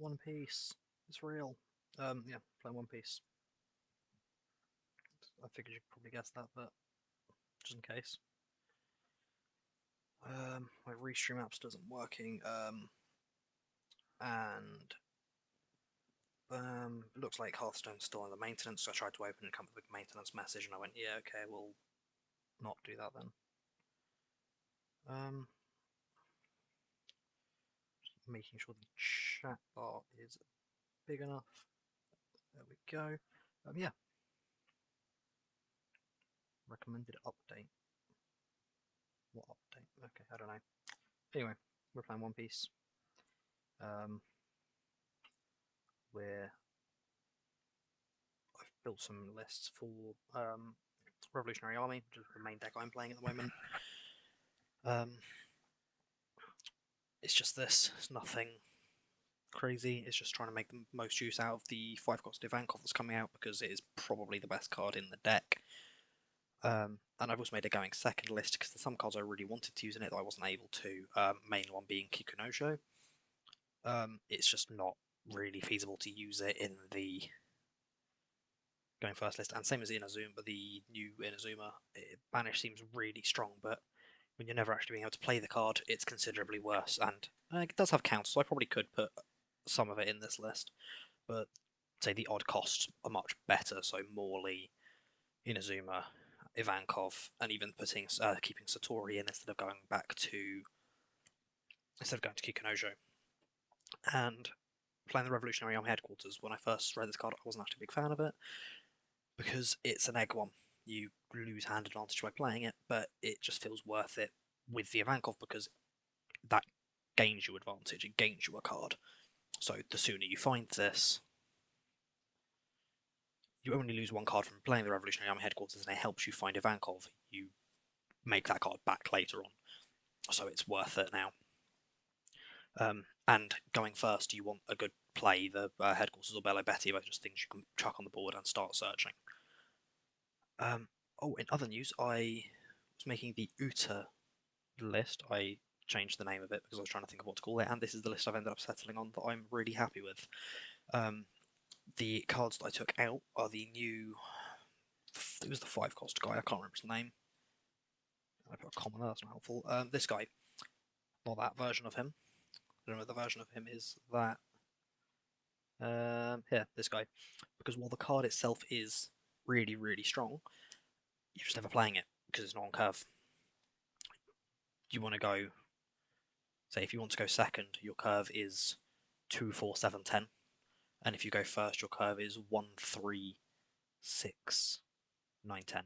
One Piece. It's real. Yeah, playing One Piece. I figured you'd probably guess that, but just in case. My restream apps doesn't working. And it looks like Hearthstone's still under maintenance. So I tried to open and come up with a maintenance message, and I went, yeah, okay, we'll not do that then. Just making sure the chat bar is big enough. There we go. Yeah. Recommended update. What update? Okay, I don't know. Anyway, we're playing One Piece. Where I've built some lists for Revolutionary Army, which is the main deck I'm playing at the moment. It's just this. It's nothing crazy. It's just trying to make the most use out of the 5-cost Ivankov that's coming out because it is probably the best card in the deck. And I've also made a going second list because there's some cards I really wanted to use in it that I wasn't able to. Main one being Kikunojo. It's just not really feasible to use it in the going first list, and same as Inazuma, the new Inazuma. Banish seems really strong, but when you're never actually being able to play the card, it's considerably worse. And it does have counters, so I probably could put some of it in this list, but say the odd costs are much better. So Morley, Inazuma, Ivankov, and even keeping Satori in instead of going to Kikunojo. And playing the Revolutionary Army Headquarters, when I first read this card, I wasn't actually a big fan of it because it's an egg one. You lose hand advantage by playing it, but it just feels worth it with the Ivankov because that gains you advantage, it gains you a card. So the sooner you find this, you only lose one card from playing the Revolutionary Army Headquarters, and it helps you find Ivankov. You make that card back later on, so it's worth it now. And going first, you want a good play. The Headquarters or Bello Betty are just things you can chuck on the board and start searching. In other news, I was making the Uta list. I changed the name of it because I was trying to think of what to call it, and this is the list I've ended up settling on that I'm really happy with. The cards that I took out are the new. It was the 5-cost guy. I can't remember his name. I put a common there. That's not helpful. This guy, not that version of him. I don't know what the version of him is. That. Here, this guy. Because while the card itself is really, really strong, you're just never playing it because it's not on curve. You want to go. Say if you want to go second, your curve is 2, 4, 7, 10. And if you go first, your curve is 1, 3, 6, 9, 10.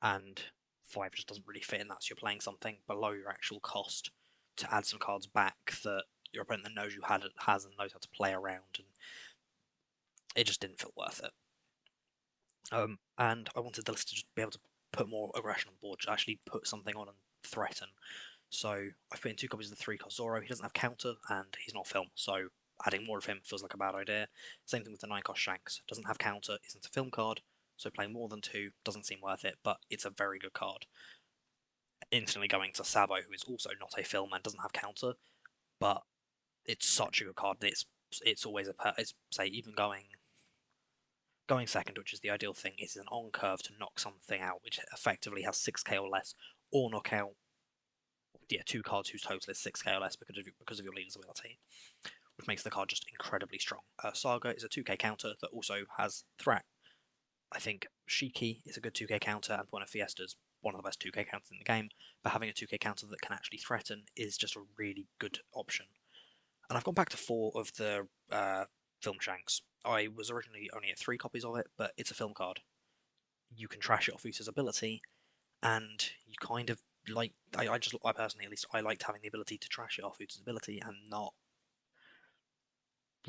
And 5 just doesn't really fit in that, so you're playing something below your actual cost to add some cards back that your opponent knows you has and knows how to play around, and it just didn't feel worth it. And I wanted the list to just be able to put more aggression on board, to actually put something on and threaten. So I've put in 2 copies of the 3-cost Zoro. He doesn't have counter, and he's not film, so adding more of him feels like a bad idea. Same thing with the 9-cost Shanks. Doesn't have counter, isn't a film card, so playing more than 2 doesn't seem worth it, but it's a very good card. Instantly going to Sabo, who is also not a film and doesn't have counter, but it's such a good card that it's always even going second, which is the ideal thing, is an on curve to knock something out, which effectively has 6k or less, or knock out 2 cards whose total is 6k or less because of your leader's ability, which makes the card just incredibly strong. Saga is a 2k counter that also has threat. I think Shiki is a good 2k counter, and Buena Fiesta is one of the best 2k counters in the game, but having a 2k counter that can actually threaten is just a really good option. And I've gone back to 4 of the Film Shanks. I was originally only at 3 copies of it, but it's a film card. You can trash it off Uta's ability, and you kind of like. I personally, at least, I liked having the ability to trash it off Uta's ability and not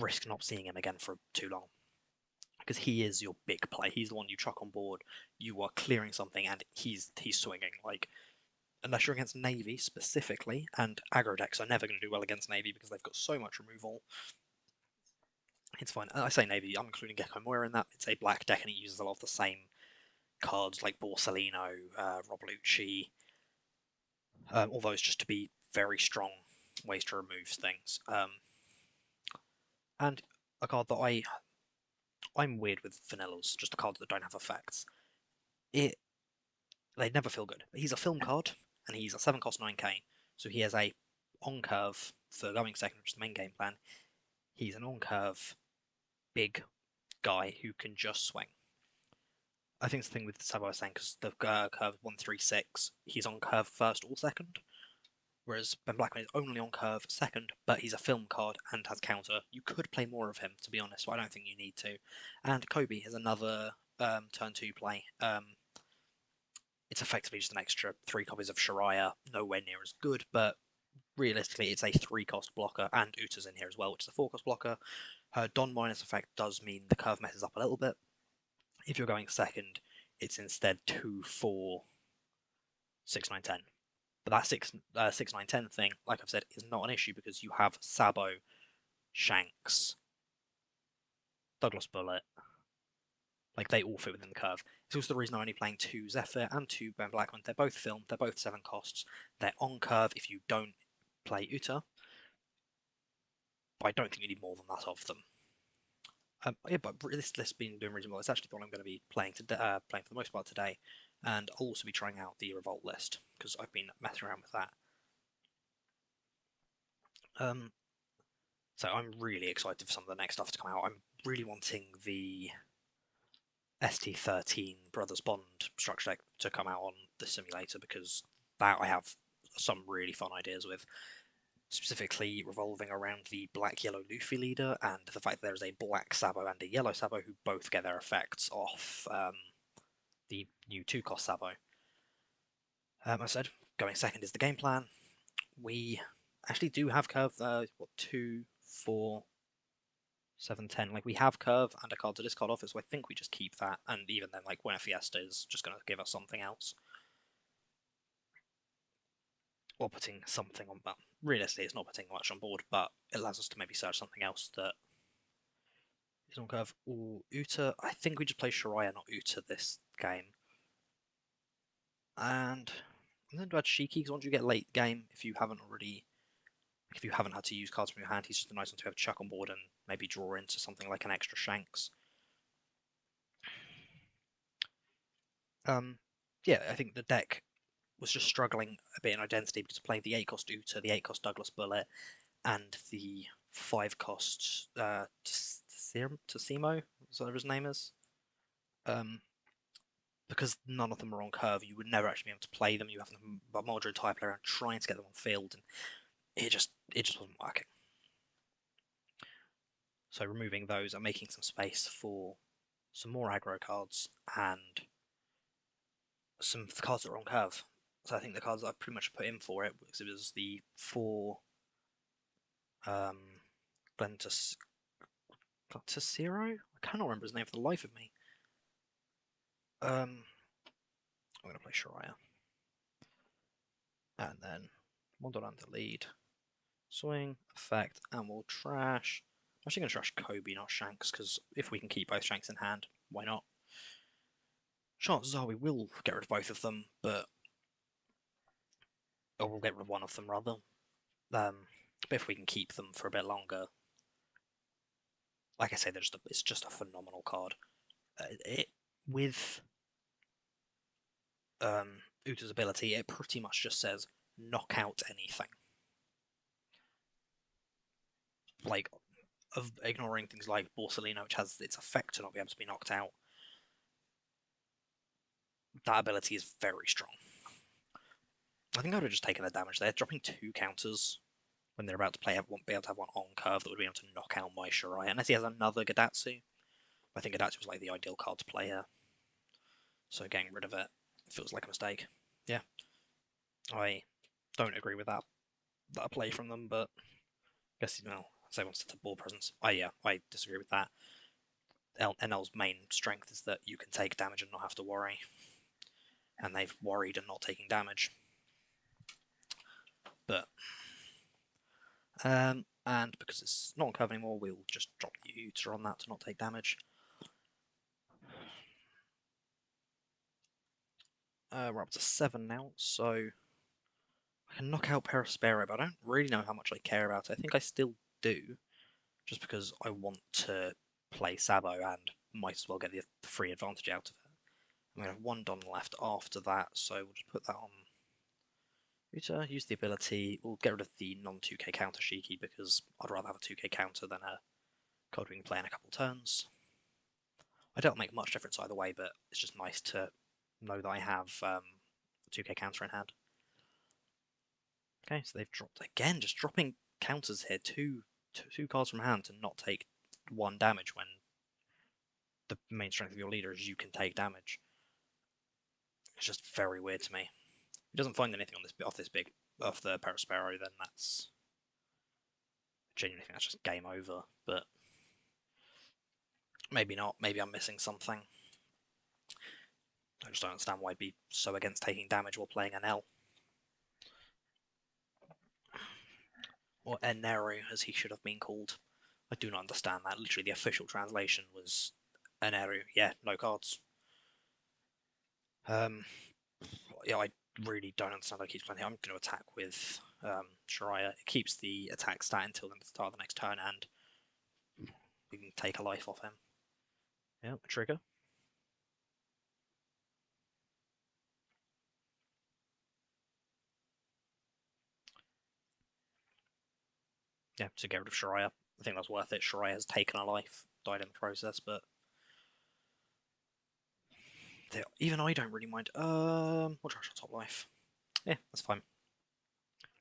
risk not seeing him again for too long. Because he is your big play. He's the one you chuck on board. You are clearing something, and he's swinging. Like, unless you're against Navy specifically, and aggro decks are never going to do well against Navy because they've got so much removal. It's fine. I say Navy, I'm including Gecko Moira in that. It's a black deck and it uses a lot of the same cards like Borsellino, Roblucci, all those just to be very strong ways to remove things. And a card that I'm weird with vanillas, just the cards that don't have effects. It They never feel good. But he's a film card, and he's a 7 cost 9k, so he has a on curve for going second, which is the main game plan. He's an on curve big guy who can just swing. I think it's the thing with Sabo I was saying, because the curve 136, he's on curve first or second, whereas Ben Blackman is only on curve second, but he's a film card and has counter. You could play more of him, to be honest, but I don't think you need to. And Kobe is another turn 2 play. It's effectively just an extra 3 copies of Shariah, nowhere near as good, but realistically it's a 3 cost blocker, and Uta's in here as well, which is a 4 cost blocker. Her Don minus effect does mean the curve messes up a little bit. If you're going second, it's instead 2, 4, 6, 9, 10. But that 6, 9, 10 thing, like I've said, is not an issue because you have Sabo, Shanks, Douglas Bullet. Like, they all fit within the curve. It's also the reason I'm only playing 2 Zephyr and 2 Ben Blackman. They're both film, they're both 7 costs. They're on curve if you don't play Uta. But I don't think you need more than that of them. Yeah, but this list's been doing reasonably well. It's actually the one I'm going to be playing playing for the most part today, and I'll also be trying out the Revolt list because I've been messing around with that. So I'm really excited for some of the next stuff to come out. I'm really wanting the ST13 Brothers Bond structure deck to come out on the simulator because that I have some really fun ideas with, specifically revolving around the black-yellow Luffy leader and the fact that there is a black Sabo and a yellow Sabo who both get their effects off the new 2-cost Sabo. I said, going second is the game plan. We actually do have curve, 2, 4, 7, 10. Like, we have curve and a card to discard off it, so I think we just keep that, and even then, like, Buena Fiesta is just going to give us something else. Or putting something on, well, realistically, it's not putting much on board, but it allows us to maybe search something else that is on curve. Or Uta, I think we just play Shariah, not Uta, this game. And then to add Shiki, because once you get late game, if you haven't had to use cards from your hand, he's just a nice one to have chuck on board and maybe draw into something like an extra Shanks. Yeah, I think the deck was just struggling a bit in identity because playing the 8-cost Uta, the 8-cost Douglas Bullet, and the 5-cost Tassimo, is that his name is? Because none of them are on curve, you would never actually be able to play them. You have them Maldro type around trying to get them on field, and it just wasn't working. So removing those and making some space for some more aggro cards and some cards that are on curve. So I think the cards that I pretty much put in for it, because it was the 4 Glentus Zero? I cannot remember his name for the life of me. I'm going to play Shariah. And then Mondolanda lead. Swing, effect, and we'll trash. I'm actually going to trash Kobe, not Shanks, because if we can keep both Shanks in hand, why not? Chances are we will get rid of both of them, but. Or we'll get rid of one of them, rather. But if we can keep them for a bit longer. Like I say, it's just a phenomenal card. With Uta's ability, it pretty much just says knock out anything. Like, of ignoring things like Borsellino, which has its effect to not be able to be knocked out. That ability is very strong. I think I would have just taken the damage there. Dropping 2 counters when they're about to play, won't be able to have one on curve that would be able to knock out my Shariah. Unless he has another Gadatsu. I think Gadatsu was like the ideal card to play here. So getting rid of it feels like a mistake. Yeah. I don't agree with that play from them, but I guess, say wants to ball presence. Yeah, I disagree with that. NL's main strength is that you can take damage and not have to worry. And they've worried and not taking damage. But and because it's not on curve anymore, we'll just drop the Uta on that to not take damage. We're up to 7 now, so I can knock out Perispero, but I don't really know how much I care about it. I think I still do. just because I want to play Sabo and might as well get the free advantage out of it. I'm going to have 1 Don left after that, so we'll just put that on. Use the ability. We'll get rid of the non-2k counter Shiki because I'd rather have a 2k counter than a card we can play in a couple turns. I don't make much difference either way, but it's just nice to know that I have a 2k counter in hand. Okay, so they've dropped again, just dropping counters here. Two cards from hand to not take 1 damage when the main strength of your leader is you can take damage. It's just very weird to me. If he doesn't find anything on this off the Perospero, then that's genuinely think that's just game over. But maybe not. Maybe I'm missing something. I just don't understand why I'd be so against taking damage while playing an L. Or Eneru, as he should have been called. I do not understand that. Literally, the official translation was Eneru. Yeah, no cards. Yeah, I really don't understand how he keeps playing here. I'm going to attack with Shariah. It keeps the attack stat until the start of the next turn, and we can take a life off him. Yeah, a trigger. Yeah, to get rid of Shariah. I think that's worth it. Shariah has taken a life, died in the process, but even I don't really mind. We'll try top life. Yeah, that's fine.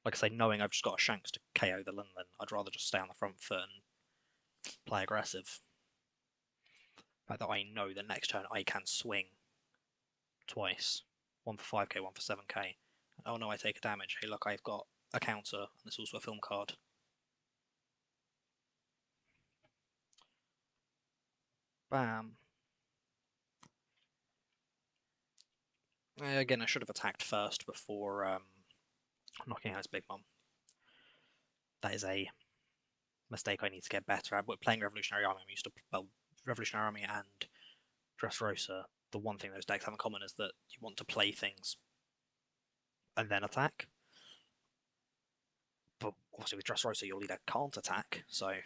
Like I say, knowing I've just got a Shanks to KO the Linlin, I'd rather just stay on the front foot and play aggressive. The fact that I know the next turn I can swing twice. 1 for 5k, 1 for 7k. Oh no, I take a damage. Hey look, I've got a counter, and there's also a film card. Bam. Again, I should have attacked first before knocking out his big mom. That is a mistake I need to get better at. But playing Revolutionary Army, I'm used to Revolutionary Army and Dressrosa. The one thing those decks have in common is that you want to play things and then attack. But obviously with Dressrosa, your leader can't attack, so it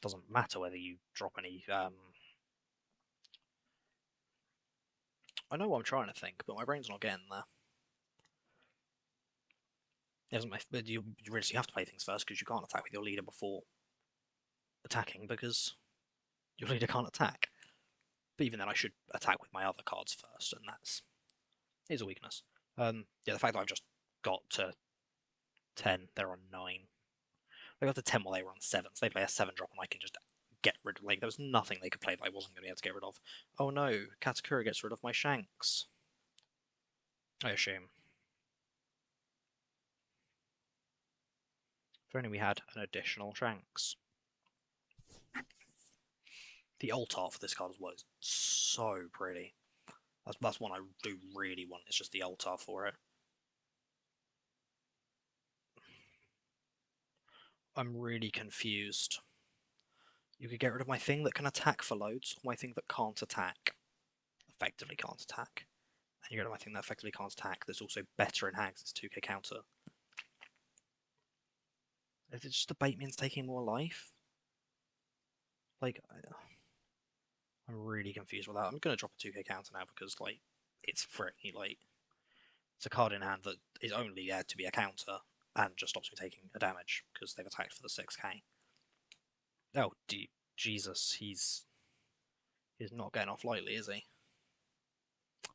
doesn't matter whether you drop any. I know what I'm trying to think, but my brain's not getting there. You really have to play things first because you can't attack with your leader before attacking because your leader can't attack. But even then, I should attack with my other cards first, and that's is a weakness. Yeah, the fact that I've just got to 10, they're on 9. They got to 10 while they were on 7, so they play a 7 drop, and I can just get rid of. Like, there was nothing they could play that I wasn't going to be able to get rid of. Oh no, Katakura gets rid of my Shanks. I assume. If only we had an additional Shanks. The alt art for this card as well is so pretty. That's one I do really want. It's just the alt art for it. I'm really confused. You could get rid of my thing that can attack for loads, or my thing that can't attack. Effectively can't attack. And you get rid of my thing that effectively can't attack. There's also better in Hags, it's 2k counter. Is it just the bait means taking more life? Like, I'm really confused with that. I'm going to drop a 2k counter now because, like, it's pretty, like, it's a card in hand that is only there to be a counter and just stops me taking a damage because they've attacked for the 6k. Oh, Jesus, he's not getting off lightly, is he?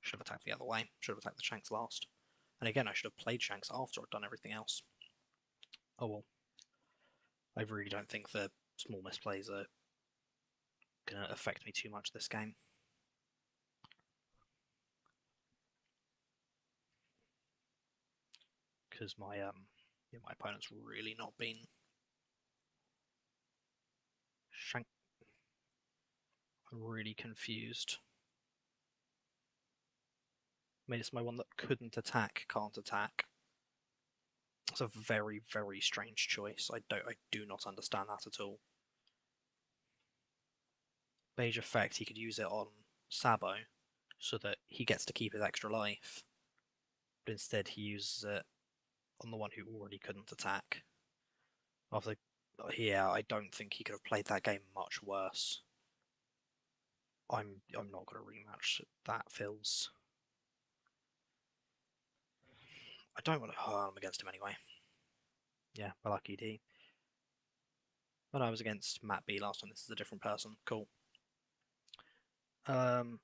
Should have attacked the other way. Should have attacked the Shanks last. And again, I should have played Shanks after I'd done everything else. Oh well. I really don't think the small misplays are going to affect me too much this game. Because my opponent's really not been Shank. I'm really confused. I mean, it's my one that couldn't attack, can't attack. It's a very, very strange choice. I do not understand that at all. Beige effect, he could use it on Sabo, so that he gets to keep his extra life. But instead he uses it on the one who already couldn't attack. After Yeah, I don't think he could have played that game much worse. I'm not going to rematch. That feels. I don't want to. Oh, I'm against him anyway. Yeah, by lucky D. When I was against Matt B last time, this is a different person. Cool. Um,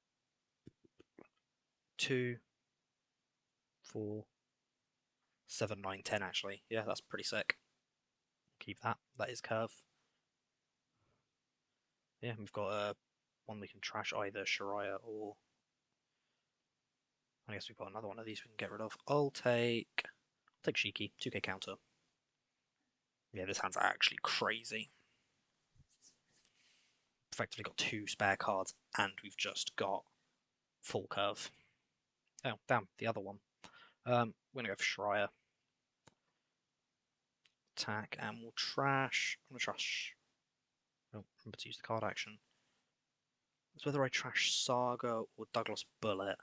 2, 4, 7, 9, 10. Actually, yeah, that's pretty sick. Keep that. That is curve. Yeah, we've got one we can trash either Shariah or I guess we've got another one of these we can get rid of. I'll take Shiki, 2k counter. Yeah, this hand's actually crazy. Effectively got 2 spare cards and we've just got full curve. Oh, damn, the other one. We're gonna go for Shariah. Attack and we'll trash. I'm gonna trash. Oh, remember to use the card action. It's whether I trash Saga or Douglas Bullet.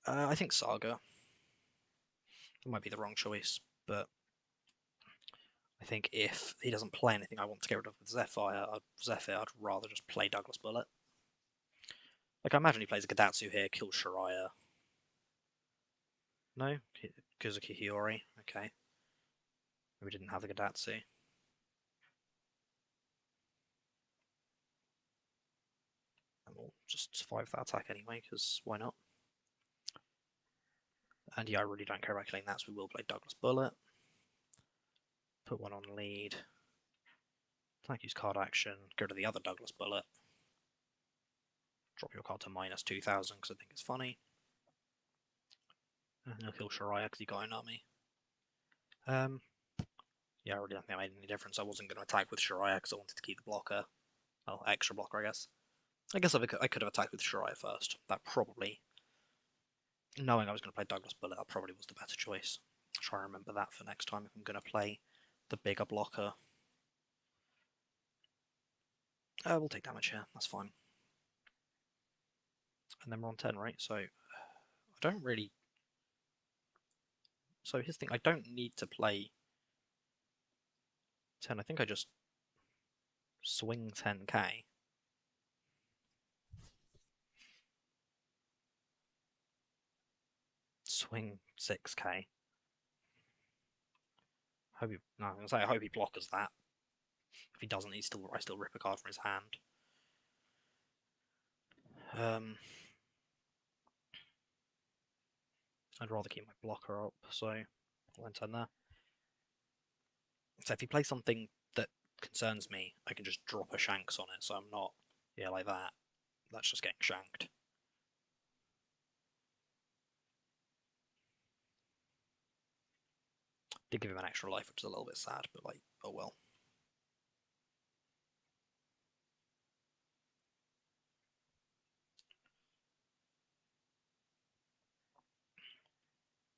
I think Saga. It might be the wrong choice, but I think if he doesn't play anything I want to get rid of with Zephyr, I'd rather just play Douglas Bullet. Like, I imagine he plays a Gadatsu here, kills Shariah. No? Kuzuki Hiyori. Okay. We didn't have the Gadatsu. And we'll just survive that attack anyway, because why not? And yeah, I really don't care about killing that, so we will play Douglas Bullet. Put one on lead. Attack, use card action. Go to the other Douglas Bullet. Drop your card to minus 2000 because I think it's funny. And he'll kill Shariah because he got an army. Yeah, I really don't think that made any difference. I wasn't going to attack with Shariah because I wanted to keep the blocker. Well, extra blocker, I guess. I guess I could have attacked with Shariah first. That probably, knowing I was going to play Douglas Bullet, that probably was the better choice. I'll try and remember that for next time if I'm going to play the bigger blocker. We'll take damage here, that's fine. And then we're on 10, right? So, I don't really... So here's the thing, I don't need to play 10, I think I just swing 10k. Swing 6k. Hope he, no, I was gonna say I hope he blockers that. If he doesn't, I still rip a card from his hand. I'd rather keep my blocker up, so I'll enter there. So if he plays something that concerns me, I can just drop a Shanks on it, so I'm not, yeah, like that. That's just getting shanked. Did give him an extra life, which is a little bit sad, but like, oh well.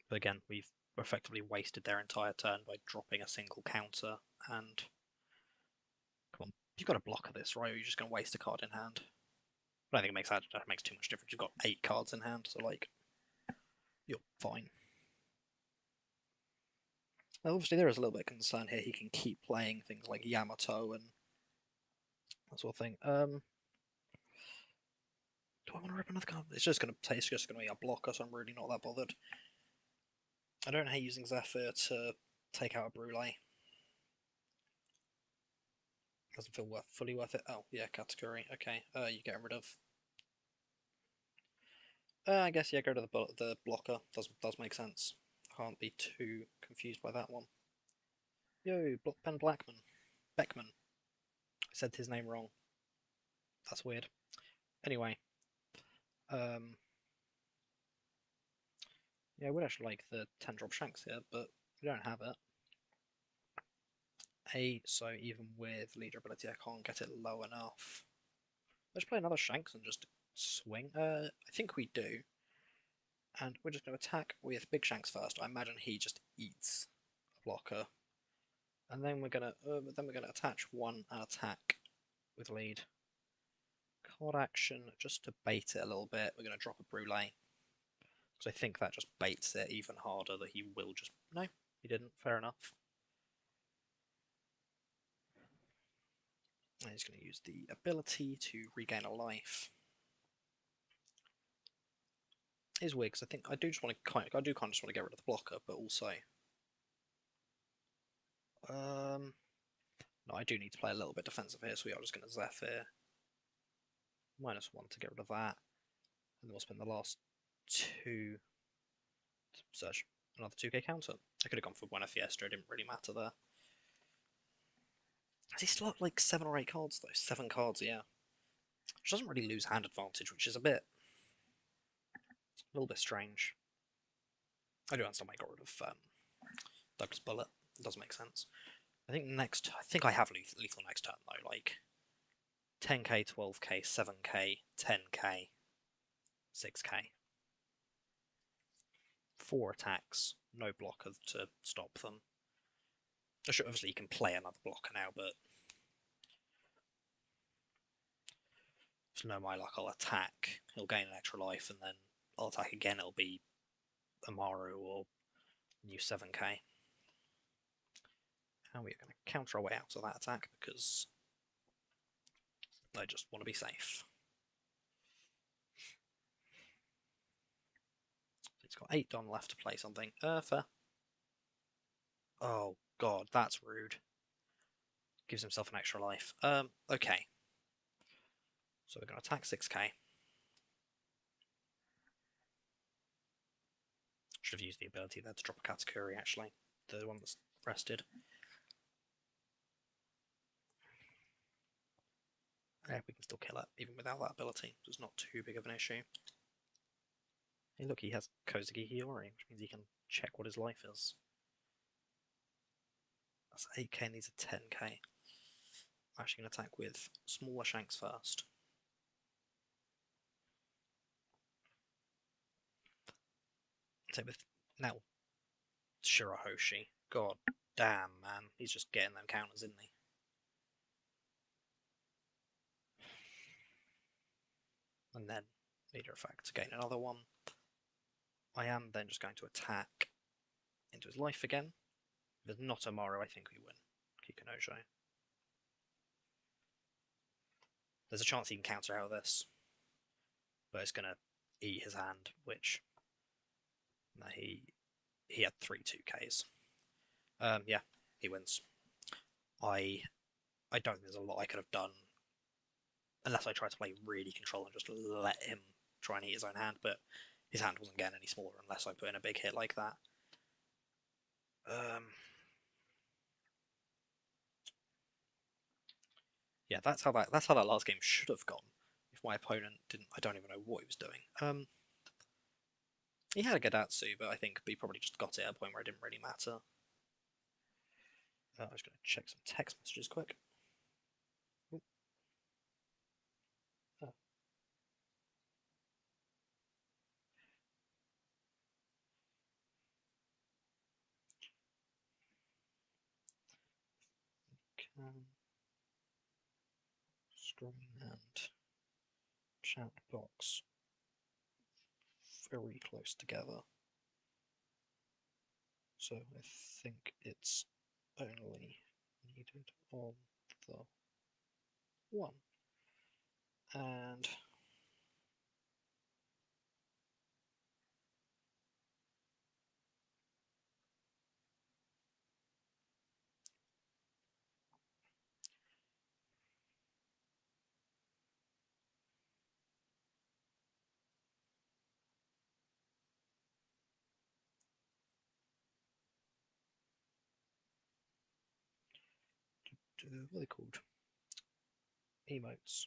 But again, we've effectively wasted their entire turn by dropping a single counter, and come on, you've got to blocker this, right? Or you're just going to waste a card in hand. I don't think that makes too much difference. You've got 8 cards in hand, so like, you're fine. Now, obviously, there is a little bit of concern here. He can keep playing things like Yamato and that sort of thing. Do I want to rip another card? It's just going to be a blocker, so I'm really not that bothered. I don't hate using Zephyr to take out a Brule. Doesn't feel fully worth it. Oh, yeah, category. Okay, you get rid of. I guess, yeah, go to the blocker. Does make sense. Can't be too confused by that one. Yo, Ben Blackman. Beckman. I said his name wrong. That's weird. Anyway, yeah, I would actually like the 10 drop Shanks here, but we don't have it. So even with leader ability, I can't get it low enough. Let's play another Shanks and just swing. I think we do. And we're just going to attack with Big Shanks first. I imagine he just eats a blocker. And then we're gonna attach one and attack with lead. Card action, just to bait it a little bit. We're gonna drop a Brule. Because I think that just baits it even harder that he will just... No, he didn't. Fair enough. And he's going to use the ability to regain a life. Is weird because I think I do just want to kind of just want to get rid of the blocker, but also no, I do need to play a little bit defensive here, so we are just going to Zephyr -1 to get rid of that, and then we'll spend the last 2 to search another 2k counter. I could have gone for Buena Fiesta, it didn't really matter there. Has he still got like 7 or 8 cards though? 7 cards, yeah. Which doesn't really lose hand advantage, which is a little bit strange. I do understand why I got rid of Douglas Bullet. It does make sense. I think I have lethal next turn though, like 10k, 12k, 7k, 10k, 6k. 4 attacks, no blocker to stop them. Obviously you can play another blocker now, but if no my luck I'll attack, he'll gain an extra life, and then I'll attack again, it'll be Amaru or new 7k. And we are going to counter our way out of that attack because I just want to be safe. He's got 8 Don left to play something. Fair. Oh god, that's rude. Gives himself an extra life. Okay. So we're going to attack 6k. Should have used the ability there to drop a Katakuri, actually. The one that's rested. Yeah, we can still kill it, even without that ability. So it's not too big of an issue. Hey look, he has Kozuki Hiyori, which means he can check what his life is. That's 8k and these are 10k. I'm actually going to attack with smaller Shanks first. Same with now Shirahoshi. God damn, man. He's just getting them counters, isn't he? And then meter effect to gain another one. I am then just going to attack into his life again. If there's not Amaru, I think we win. Kikunojo. There's a chance he can counter out of this, but it's going to eat his hand, which no, he had 3 2Ks. Yeah, he wins. I don't think there's a lot I could have done unless I tried to play really control and just let him try and eat his own hand, but his hand wasn't getting any smaller unless I put in a big hit like that. Yeah, that's how that last game should have gone. If my opponent didn't, I don't even know what he was doing. He had a Gadatsu, but I think he probably just got it at a point where it didn't really matter. I was going to check some text messages quick. Ooh. Oh. Can screen and chat box very close together. So I think it's only needed on the one. And what are they called? Emotes.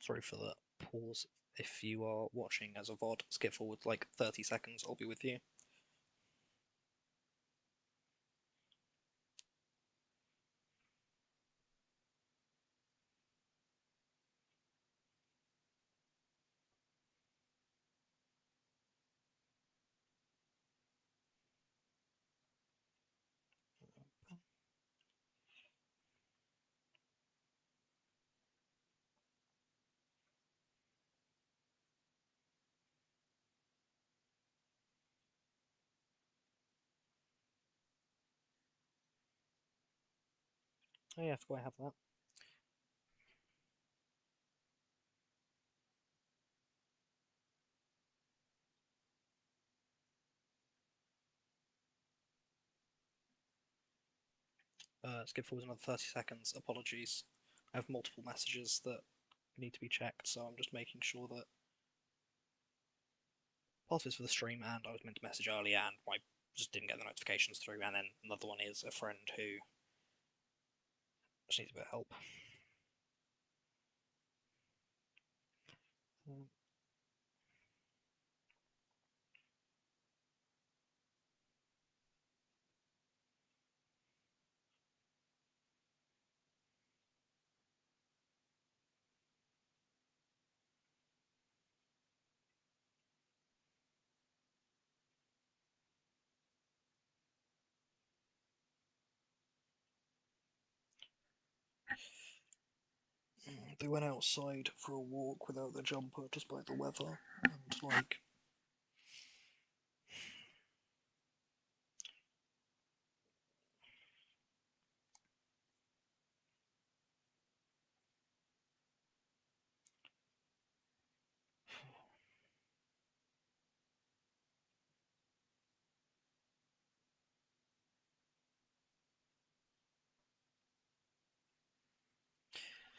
Sorry for the pause. If you are watching as a VOD, skip forward like 30 seconds, I'll be with you. Oh yeah, I forgot I have that. Skip forward another 30 seconds. Apologies. I have multiple messages that need to be checked, so I'm just making sure that part is for the stream, and I was meant to message earlier, and I just didn't get the notifications through. And then another one is a friend who just needs a bit of help. They went outside for a walk without the jumper, despite the weather, and like.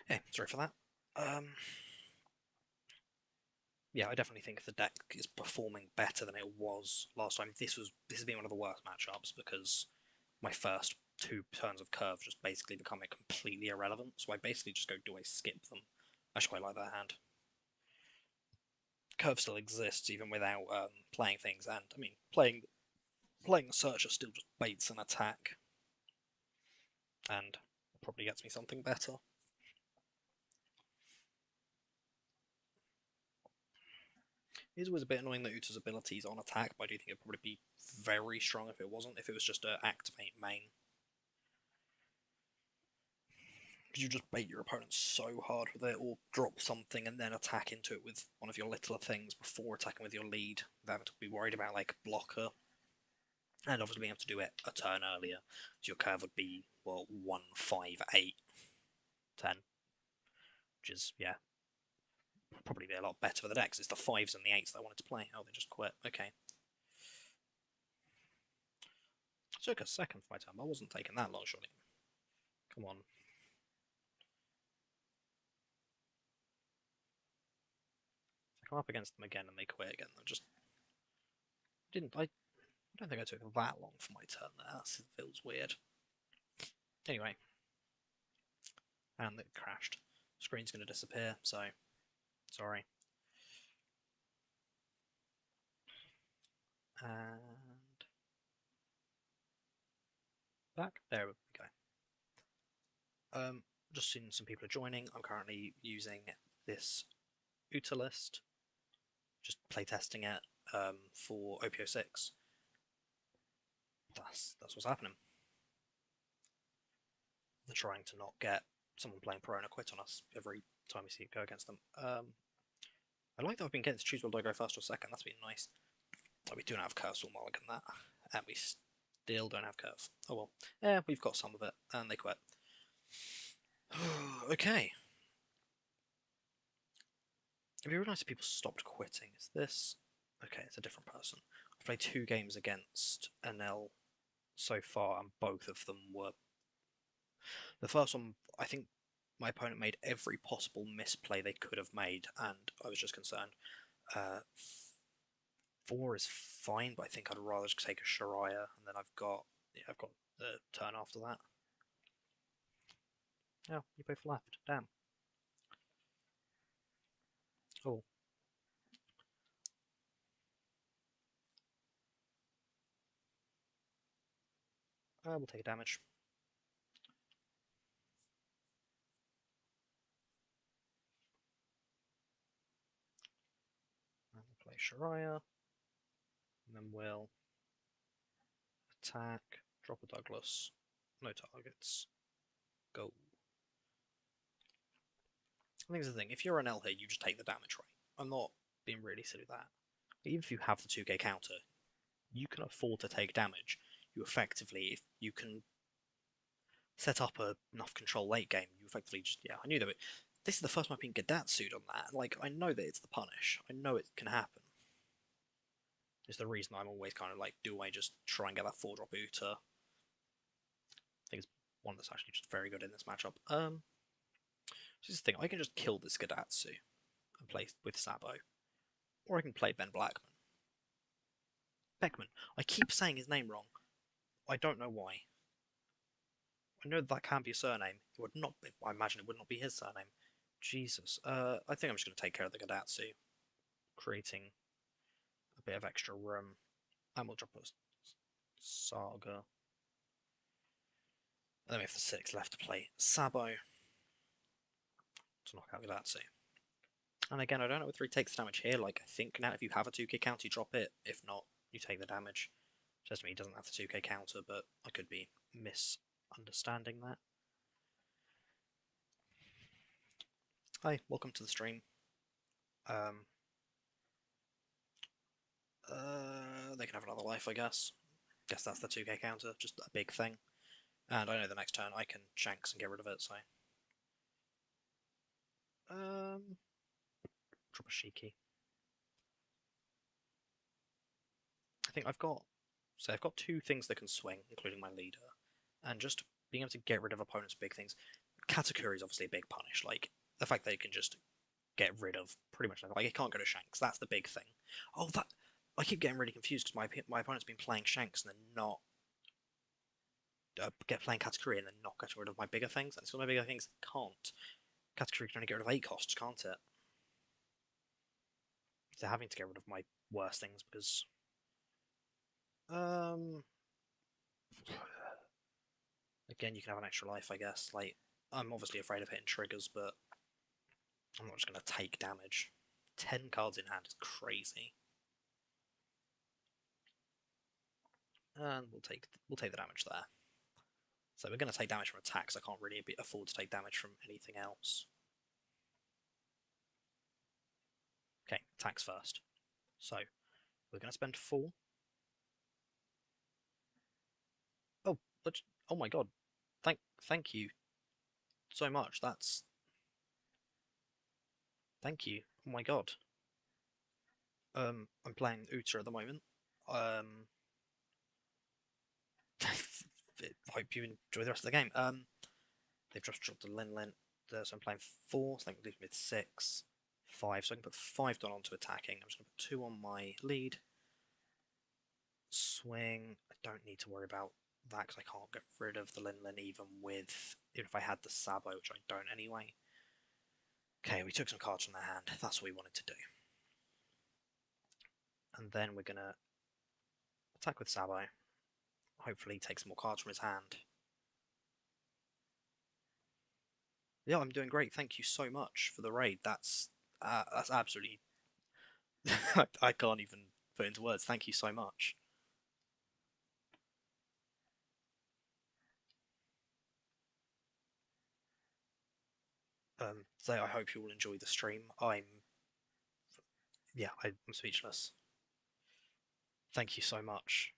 Hey, sorry for that. Yeah, I definitely think the deck is performing better than it was last time. This has been one of the worst matchups because my first two turns of curve just basically become completely irrelevant. So I basically just go, do I skip them? I actually quite like that hand. Curve still exists even without playing things, and I mean playing the Searcher still just baits an attack, and probably gets me something better. It is always a bit annoying that Uta's ability is on attack, but I do think it'd probably be very strong if it wasn't. If it was just a activate main, because you just bait your opponent so hard with it, or drop something and then attack into it with one of your littler things before attacking with your lead, without having to be worried about like blocker, and obviously being able to do it a turn earlier. So your curve would be well 1, 5, 8, 10, which is yeah probably be a lot better for the decks. It's the fives and the eights that I wanted to play. Oh, they just quit. Okay. Took a second for my turn, but I wasn't taking that long, surely. Come on. If I come up against them again and they quit again, I just didn't. I don't think I took that long for my turn there. That feels weird. Anyway, and it crashed. Screen's going to disappear, so sorry. And back. There we go. Just seen some people are joining. I'm currently using this UTA list, just playtesting it for OPO6. That's what's happening. They're trying to not get someone playing Perona quit on us every time we see it go against them. I like that I've been getting to choose whether I go first or second. That's been nice. Oh, we do not have curve, so we'll mulligan that. And we still don't have curve. Oh well. Yeah, we've got some of it, and they quit. Okay. Have you realised that people stopped quitting? Is this... Okay, it's a different person. I've played 2 games against NL so far, and both of them were... The first one, I think my opponent made every possible misplay they could have made, and I was just concerned. 4 is fine, but I think I'd rather just take a Shariah, and then I've got the turn after that. Oh, you both left. Damn. Oh. We'll take a damage. And we'll play Shariah, and then we'll attack, drop a Douglas, no targets, go. I think it's the thing, if you're an L here, you just take the damage, right? I'm not being really silly with that. But even if you have the 2k counter, you can afford to take damage. You effectively, if you can set up enough control late game, you effectively just I knew that this is the first time I've been Gadatsu'd on that. Like I know that it's the punish. I know it can happen. It's the reason I'm always kind of like, do I just try and get that 4-drop Uta? I think it's one that's actually just very good in this matchup. This is the thing, I can just kill this Gadatsu and play with Sabo. Or I can play Ben Blackman. Beckman. I keep saying his name wrong. I don't know why. I know that can be a surname. It would not be, I imagine it would not be his surname. Jesus. I think I'm just going to take care of the Gadatsu, creating a bit of extra room. And we'll drop a Saga. And then we have the 6 left to play Sabo to knock out Gadatsu. And again, I don't know whether he takes damage here. Like, I think now if you have a 2k counter, you drop it. If not, you take the damage. Says to me he doesn't have the 2k counter, but I could be misunderstanding that. Hi, welcome to the stream. They can have another life, I guess. Guess that's the 2k counter, just a big thing. And I know the next turn I can Shanks and get rid of it, so. Drop a Shiki. I think I've got 2 things that can swing, including my leader, and just being able to get rid of opponents' big things. Katakuri is obviously a big punish. Like the fact that it can just get rid of pretty much anything. Like it can't go to Shanks. That's the big thing. Oh, that I keep getting really confused because my opponent's been playing Shanks and then not get playing Katakuri and then not getting rid of my bigger things. And so my bigger things can't. Katakuri can only get rid of 8 costs, can't it? They're having to get rid of my worst things because again, you can have an extra life, I guess. Like, I'm obviously afraid of hitting triggers, but I'm not just going to take damage. 10 cards in hand is crazy. And we'll take the damage there. So we're going to take damage from attacks. I can't really afford to take damage from anything else. Okay, attacks first. So we're going to spend 4. Oh, oh my god! Thank you so much. Thank you. Oh my god. I'm playing Uta at the moment. Hope you enjoy the rest of the game. They've just dropped a Lin, so I'm playing 4, so I can leave me with 6, 5, so I can put 5 down onto attacking. I'm just going to put 2 on my lead. Swing. I don't need to worry about that because I can't get rid of the Lin even if I had the Sabo, which I don't anyway. Okay, we took some cards from their hand. That's what we wanted to do. And then we're going to attack with Sabo. Hopefully take some more cards from his hand. Yeah, I'm doing great. Thank you so much for the raid. That's absolutely... I can't even put into words. Thank you so much. So I hope you all enjoy the stream. I'm speechless. Thank you so much.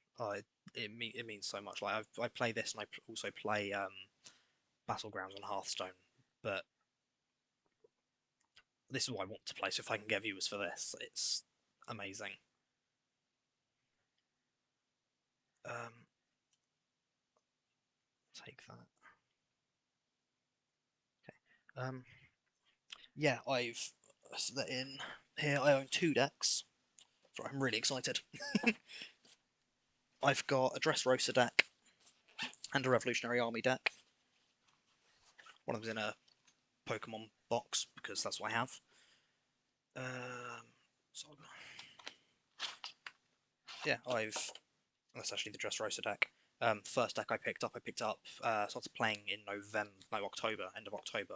It means so much. Like I play this and I also play Battlegrounds on Hearthstone, but this is what I want to play. So if I can get viewers for this, it's amazing. Take that. Okay. Yeah, I've split in here. I own 2 decks. So I'm really excited. I've got a Dressrosa deck and a Revolutionary Army deck. One of them's in a Pokemon box because that's what I have. Saga. Yeah, that's actually the Dressrosa deck. First deck I picked up, started playing in October, end of October.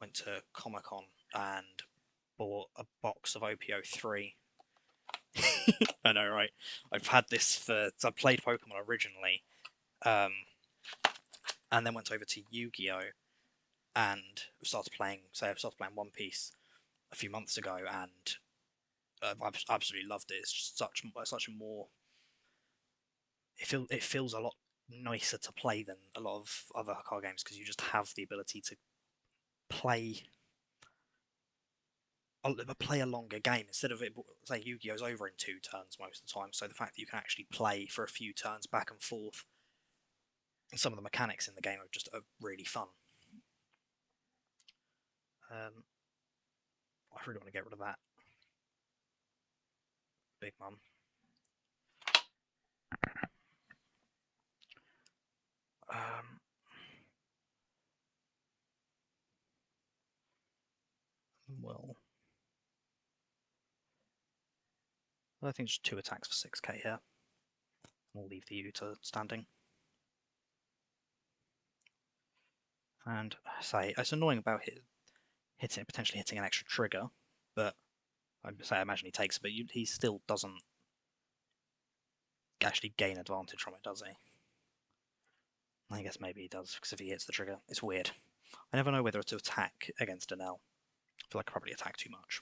Went to Comic Con and bought a box of OPO3. I know, right? I've had this so I played Pokemon originally, and then went over to Yu-Gi-Oh! And started playing One Piece a few months ago, and I've absolutely loved it. It's just such a more. It feels a lot nicer to play than a lot of other card games because you just have the ability to play play a longer game instead of it. Say Yu-Gi-Oh's over in 2 turns most of the time, so the fact that you can actually play for a few turns back and forth, and some of the mechanics in the game are really fun. I really want to get rid of that Big Mum. Well, I think just 2 attacks for 6k here. We'll leave the Uta standing. And say it's annoying about potentially hitting an extra trigger, but I imagine he takes it, but he still doesn't actually gain advantage from it, does he? I guess maybe he does, because if he hits the trigger, it's weird. I never know whether to attack against an L. I feel like I probably attack too much.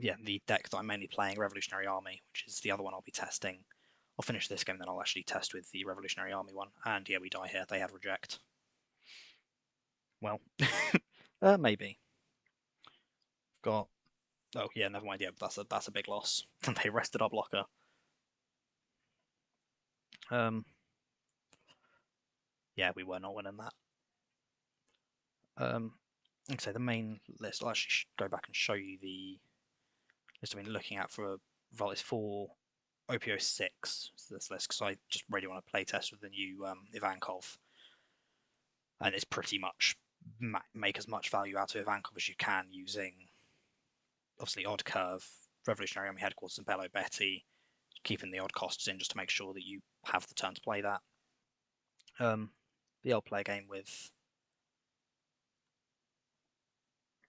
Yeah, the deck that I'm mainly playing, Revolutionary Army, which is the other one I'll be testing. I'll finish this game, then I'll actually test with the Revolutionary Army one. And yeah, we die here. They had reject. Well, maybe. Got. Oh yeah, never mind. Yeah, that's a big loss. They rested our blocker. Yeah, we were not winning that. Like I say, the main list. I'll actually go back and show you the list I've been looking at for Valis for OPO 6. This list because I just really want to play test with the new Ivankov, and it's pretty much make as much value out of Ivankov as you can using obviously Odd Curve, Revolutionary Army Headquarters, and Bello Betty, keeping the odd costs in just to make sure that you have the turn to play that. I'll play a game with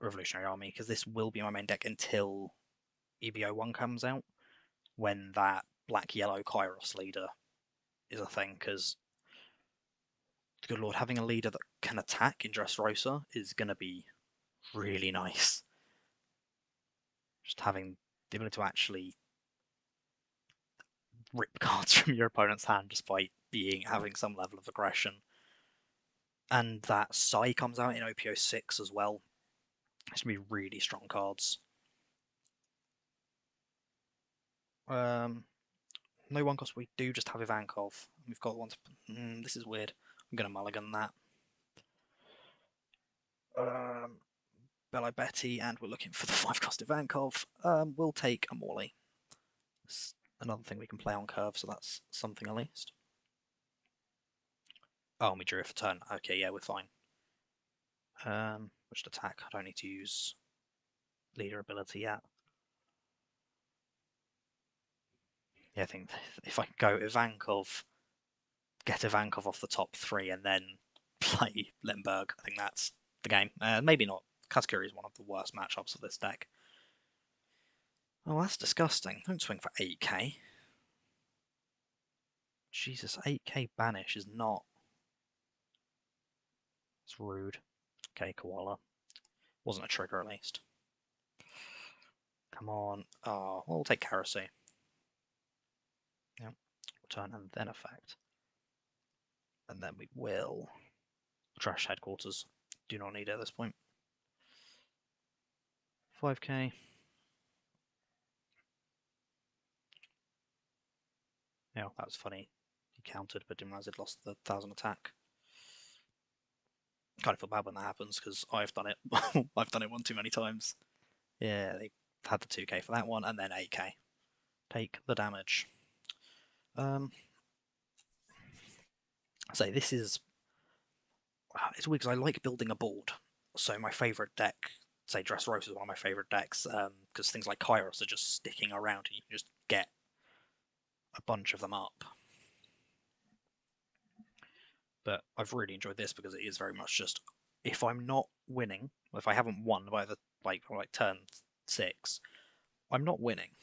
Revolutionary Army because this will be my main deck until EBO1 comes out, when that black-yellow Kairos leader is a thing, because good lord, having a leader that can attack in Dressrosa is going to be really nice. Just having the ability to actually rip cards from your opponent's hand just by having some level of aggression. And that Sai comes out in OPO 6 as well. It's going to be really strong cards. No one cost. We do just have Ivankov. We've got one. This is weird. I'm going to mulligan that. Bello Betty, and we're looking for the 5-cost Ivankov. We'll take a Morley. It's another thing we can play on curve, so that's something at least. Oh, and we drew it for turn. Okay, yeah, we're fine. Which attack? I don't need to use leader ability yet. Yeah, I think if I can go Ivankov, get Ivankov off the top 3, and then play Limburg, I think that's the game. Maybe not. Katsukuri is one of the worst matchups of this deck. Oh, that's disgusting. Don't swing for 8k. Jesus, 8k banish is not. It's rude. Okay, Koala. Wasn't a trigger, at least. Come on. Oh, we'll take Karasi. Yep. Return and then effect. And then we will trash headquarters. Do not need it at this point. 5k. Yeah, that was funny. He countered, but didn't realize he'd lost the 1,000 attack. Kind of feel bad when that happens because I've done it. I've done it one too many times. Yeah, they had the 2k for that one, and then 8k. Take the damage. So this is. It's weird because I like building a board. So my favourite deck, say Dressrosa is one of my favourite decks, because things like Kairos are just sticking around and you can just get a bunch of them up. But I've really enjoyed this because it is very much just, if I'm not winning, if I haven't won by the like turn 6, I'm not winning.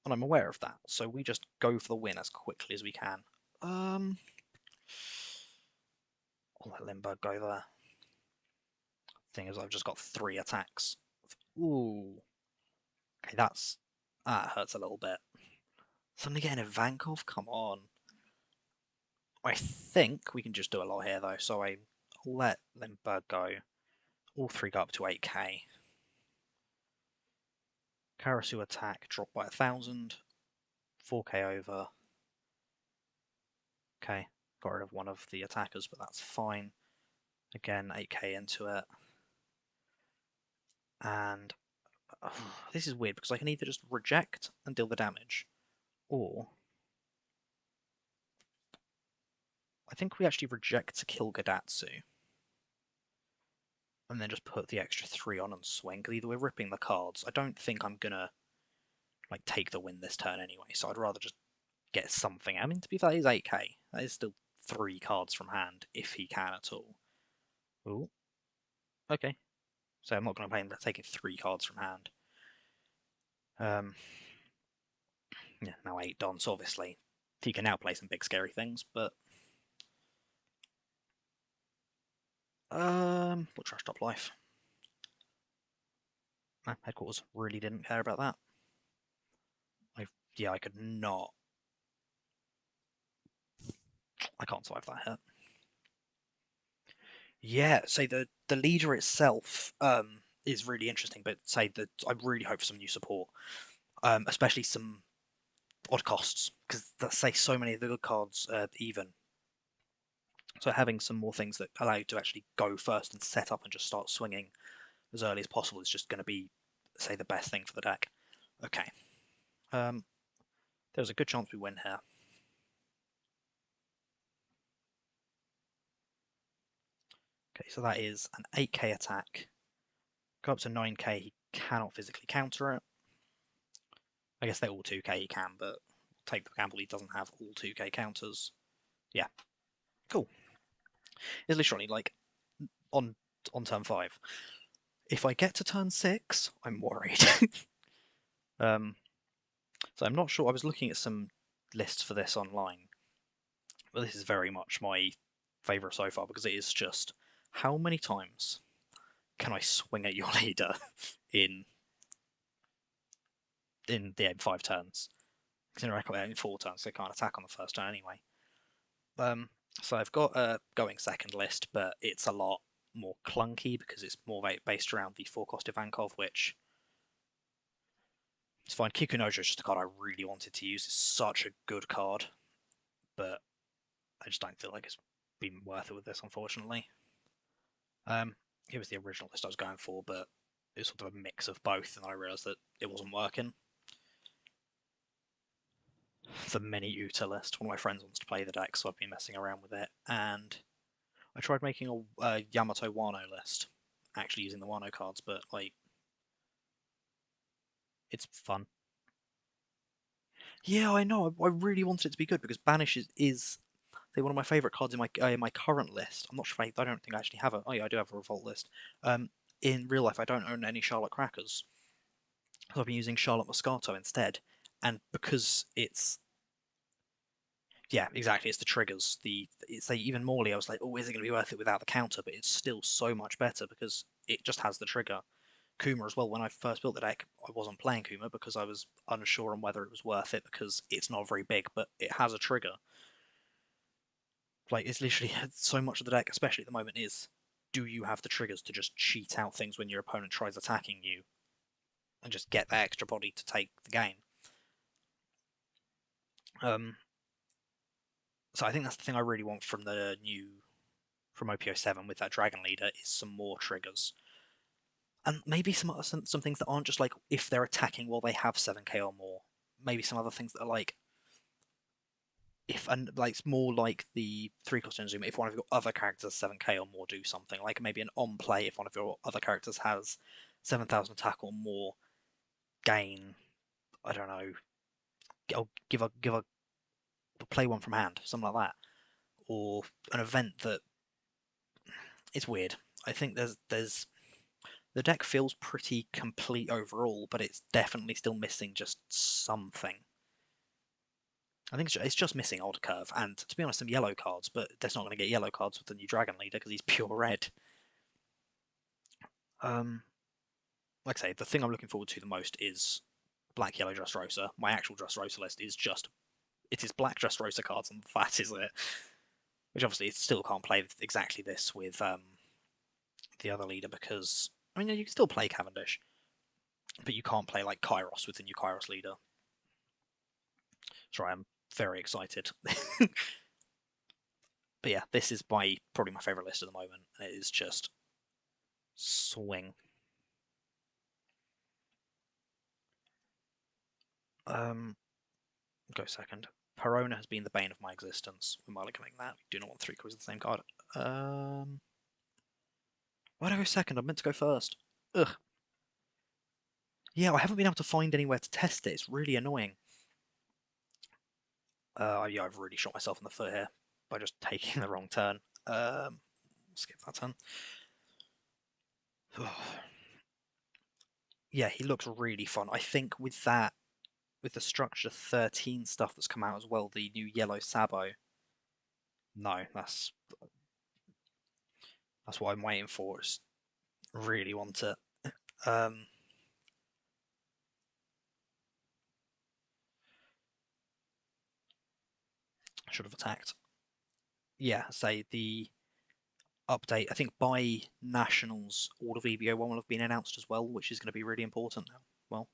And I'm aware of that, so we just go for the win as quickly as we can. I'll let Limburg go there. Thing is, I've just got 3 attacks. Ooh. Okay, that hurts a little bit. Suddenly getting a Ivankov? Come on. I think we can just do a lot here though, so I let Limburg go. All three go up to 8k. Karasu attack, drop by 1,000. 4k over. Okay, got rid of one of the attackers, but that's fine. Again, 8k into it. And this is weird because I can either just reject and deal the damage, or I think we actually reject to kill Gadatsu, and then just put the extra 3 on and swing, because either we're ripping the cards. I don't think I'm gonna like take the win this turn anyway, so I'd rather just get something. I mean, to be fair, that is 8k. That is still 3 cards from hand, if he can at all. Ooh. Okay. So I'm not going to play him taking 3 cards from hand. Yeah, now 8 dons, obviously. He can now play some big scary things, but we'll trash top life. No, headquarters really didn't care about that. Yeah, I could not. I can't survive that hit. Yeah, say the leader itself is really interesting, but say that I really hope for some new support, especially some odd costs, because say so many of the good cards even. So having some more things that allow you to actually go first and set up and just start swinging as early as possible is just going to be, say, the best thing for the deck. Okay. There's a good chance we win here. Okay, so that is an 8k attack. Go up to 9k, he cannot physically counter it. I guess they're all 2k, he can, but take the gamble he doesn't have all 2k counters. Yeah, cool. It's literally like on turn 5. If I get to turn 6, I'm worried. So I'm not sure. I was looking at some lists for this online, but this is very much my favourite so far because it is just how many times can I swing at your leader in the 5 turns? Considering I in 4 turns, so they can't attack on the first turn anyway. So I've got a going second list, but it's a lot more clunky because it's more based around the 4-cost Ivankov, which it's fine. Kikunojo is just a card I really wanted to use. It's such a good card, but I just don't feel like it's been worth it with this, unfortunately. It was the original list I was going for, but it was sort of a mix of both, and I realised that it wasn't working. The mini Uta list. One of my friends wants to play the deck, so I've been messing around with it, and I tried making a Yamato Wano list, actually using the Wano cards, but like, it's fun. Yeah, I know. I really wanted it to be good because Banish is say one of my favourite cards in my current list. I'm not sure if I don't think I actually have a. Oh yeah, I do have a Revolt list. In real life, I don't own any Charlotte Crackers, so I've been using Charlotte Moscato instead. And because it's yeah, exactly, it's the triggers. It's like even Morley. I was like, oh, is it going to be worth it without the counter? But it's still so much better because it just has the trigger. Kuma as well. When I first built the deck, I wasn't playing Kuma because I was unsure on whether it was worth it because it's not very big, but it has a trigger. Like it's literally so much of the deck, especially at the moment, is do you have the triggers to just cheat out things when your opponent tries attacking you and just get that extra body to take the game? So I think that's the thing I really want from the new from OPO7 with that Dragon Leader is some more triggers. And maybe some things that aren't just like if they're attacking while they have 7k or more. Maybe some other things that are like if and like it's more like the 3-cost Zoom. If one of your other characters 7k or more, do something like maybe an on play. If one of your other characters has 7,000 attack or more, gain. I don't know. Give a play one from hand, something like that, or an event that it's weird. I think there's the deck feels pretty complete overall, but it's definitely still missing just something. I think it's just missing Odd Curve, and to be honest, some yellow cards, but that's not going to get yellow cards with the new Dragon Leader because he's pure red. Like I say, the thing I'm looking forward to the most is Black Yellow Dressrosa. My actual Dressrosa list is just it is Black Dressrosa cards, and that is it. which obviously it still can't play exactly this with the other leader because I mean you can still play Cavendish, but you can't play like Kairos with the new Kairos leader. So I'm very excited. But yeah, this is probably my favourite list at the moment. It is just swing. Go second. Perona has been the bane of my existence. We might look at that. We do not want three copies of the same card. Why did I go second? I meant to go first. Ugh. Yeah, I haven't been able to find anywhere to test it. It's really annoying. Yeah, I've really shot myself in the foot here by just taking the wrong turn. Skip that turn. Yeah, he looks really fun. I think with that, with the structure 13 stuff that's come out as well, the new yellow Sabo. No, that's what I'm waiting for. Just really want it. Um, should have attacked. Yeah, say the update. I think by Nationals, all of EVO1 will have been announced as well, which is going to be really important now. Well,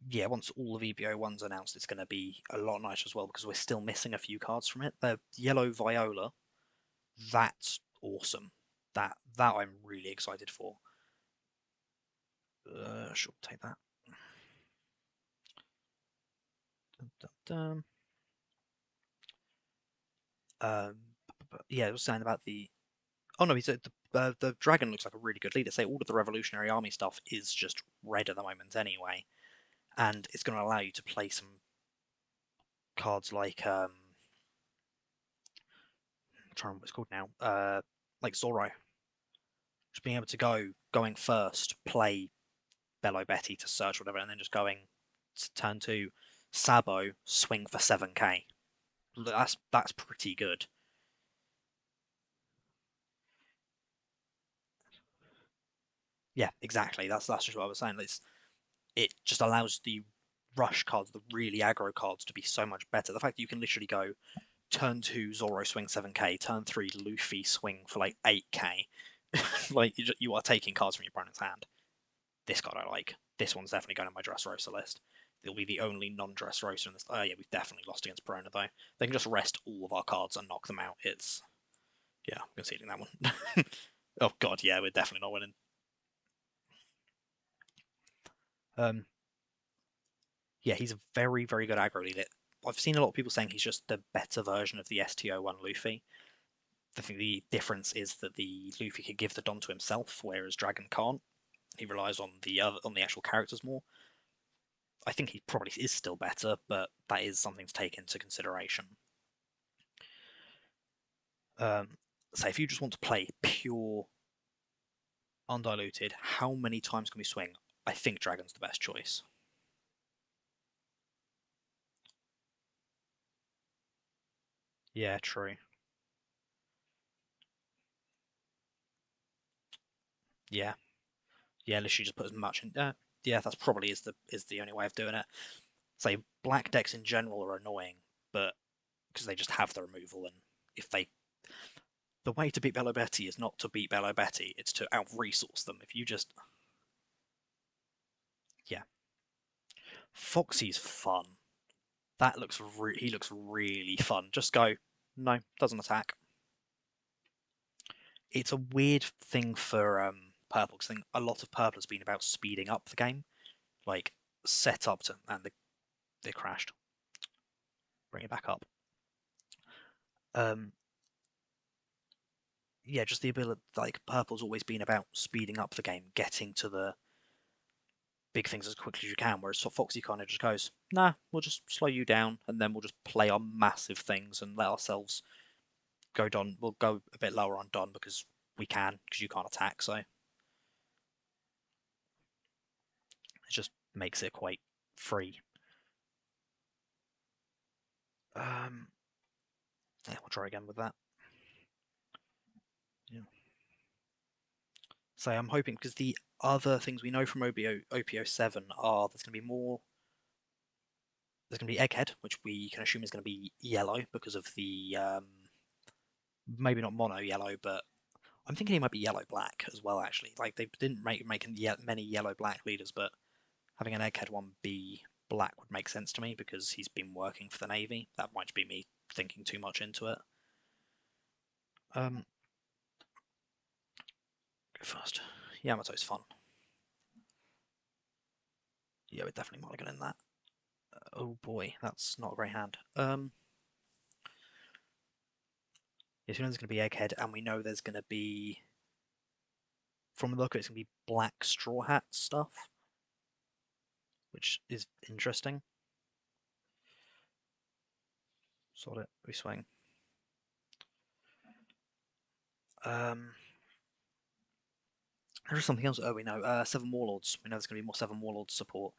yeah, once all of EVO1's announced, it's going to be a lot nicer as well because we're still missing a few cards from it. The yellow Viola, that's awesome. That I'm really excited for. Sure, take that. Dun, dun, dun. Yeah, I was saying about the. Oh no, the dragon looks like a really good leader. Say all of the Revolutionary Army stuff is just red at the moment anyway, and it's going to allow you to play some cards like I'm trying to remember what it's called now. Like Zorro, just being able to going first, play Bello Betty to search whatever, and then just going to turn two, Sabo, swing for 7k. That's pretty good. Yeah, exactly. That's just what I was saying. It just allows the rush cards, the really aggro cards, to be so much better. The fact that you can literally go turn two Zoro swing 7k, turn three Luffy swing for like 8k. Like you are taking cards from your opponent's hand. This card I like. This one's definitely going on my Dressrosa list. It'll be the only non-Dressrosa in this. Oh yeah, we've definitely lost against Perona though. They can just rest all of our cards and knock them out. It's yeah, I'm conceding that one. Oh god, yeah, we're definitely not winning. Um, yeah, he's a very, very good aggro leader. I've seen a lot of people saying he's just the better version of the STO1 Luffy. I think the difference is that the Luffy can give the Don to himself, whereas Dragon can't. He relies on the actual characters more. I think he probably is still better, but that is something to take into consideration. So if you just want to play pure undiluted, how many times can we swing? I think Dragon's the best choice. Yeah, true. Yeah, yeah. Literally just put as much in. Yeah, that's probably is the only way of doing it. Say black decks in general are annoying, but because they just have the removal, and if they the way to beat Bello Betty is not to beat Bello Betty, it's to out resource them. If you just yeah, Foxy's fun. He looks really fun. Just go no, doesn't attack. It's a weird thing for purple because I think a lot of purple has been about speeding up the game, like set up to and they crashed. Bring it back up. Um, yeah, just the ability like purple's always been about speeding up the game, getting to the big things as quickly as you can. Whereas Foxy kind of just goes, nah, we'll just slow you down, and then we'll just play on massive things and let ourselves go Don. We'll go a bit lower on Don because we can, because you can't attack. So it just makes it quite free. Um, yeah, we'll try again with that. Yeah. So I'm hoping because the other things we know from OPO 7 are there's going to be more there's going to be Egghead, which we can assume is going to be yellow because of the maybe not mono yellow, but I'm thinking he might be yellow black as well. Actually, like they didn't make many yellow black leaders, but having an Egghead one be black would make sense to me because he's been working for the Navy. That might be me thinking too much into it. Go first. Yamato's fun. Yeah, we're definitely mulligan in that. Oh boy, that's not a great hand. Yes, we know there's going to be Egghead, and we know there's going to be, from the look, it's going to be black Straw Hat stuff, which is interesting. Sort it. We swing. There is something else. Oh, we know. Seven Warlords. We know there's going to be more Seven Warlords support.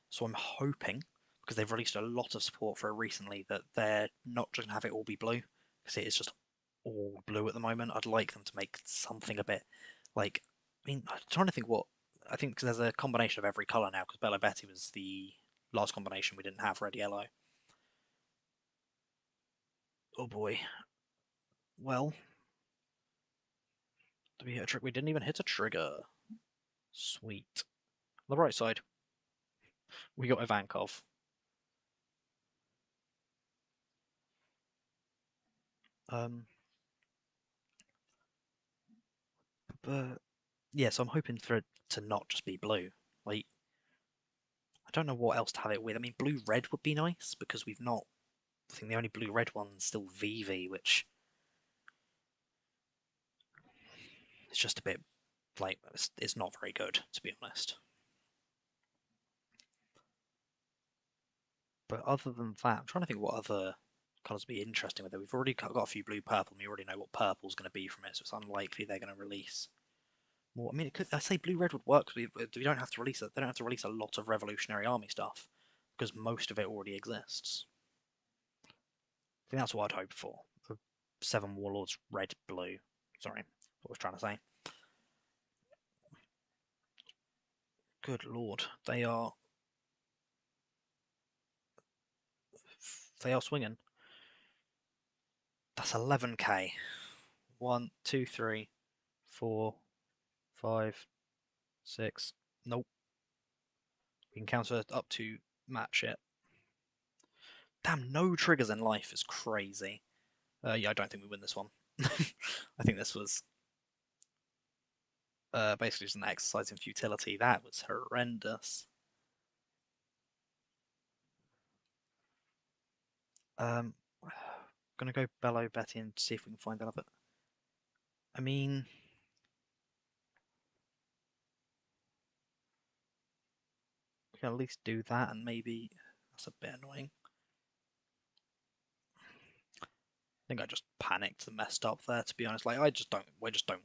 So I'm hoping, because they've released a lot of support for it recently, that they're not just going to have it all be blue, because it is just all blue at the moment. I'd like them to make something a bit like. I mean, I'm trying to think what. I think because there's a combination of every colour now, because Bella Betty was the last combination we didn't have red yellow. Oh boy. Well, did we hit a trick? We didn't even hit a trigger. Sweet. On the right side, we got Ivankov. Um, but yeah, so I'm hoping for it to not just be blue. Like, I don't know what else to have it with. I mean, blue red would be nice because we've not. I think the only blue red one's still Vivi, which is just a bit like it's not very good to be honest. But other than that, I'm trying to think what other colours would be interesting with it. We've already got a few blue purple, and we already know what purple's going to be from it, so it's unlikely they're going to release more. I mean, it could. I say blue red would work because we don't have to release it. They don't have to release a lot of Revolutionary Army stuff because most of it already exists. I think that's what I'd hope for. The Seven Warlords red blue. Sorry, what I was trying to say. Good lord, they are swinging. That's 11k. 1, 2, 3, 4, 5, 6. Nope. We can counter up to match it. Damn, no triggers in life is crazy. Yeah, I don't think we win this one. I think this was basically just an exercise in futility. That was horrendous. Gonna go Bellow Betty and see if we can find another. I mean, we can at least do that, and maybe that's a bit annoying. I think I just panicked and messed up there. To be honest, like we just don't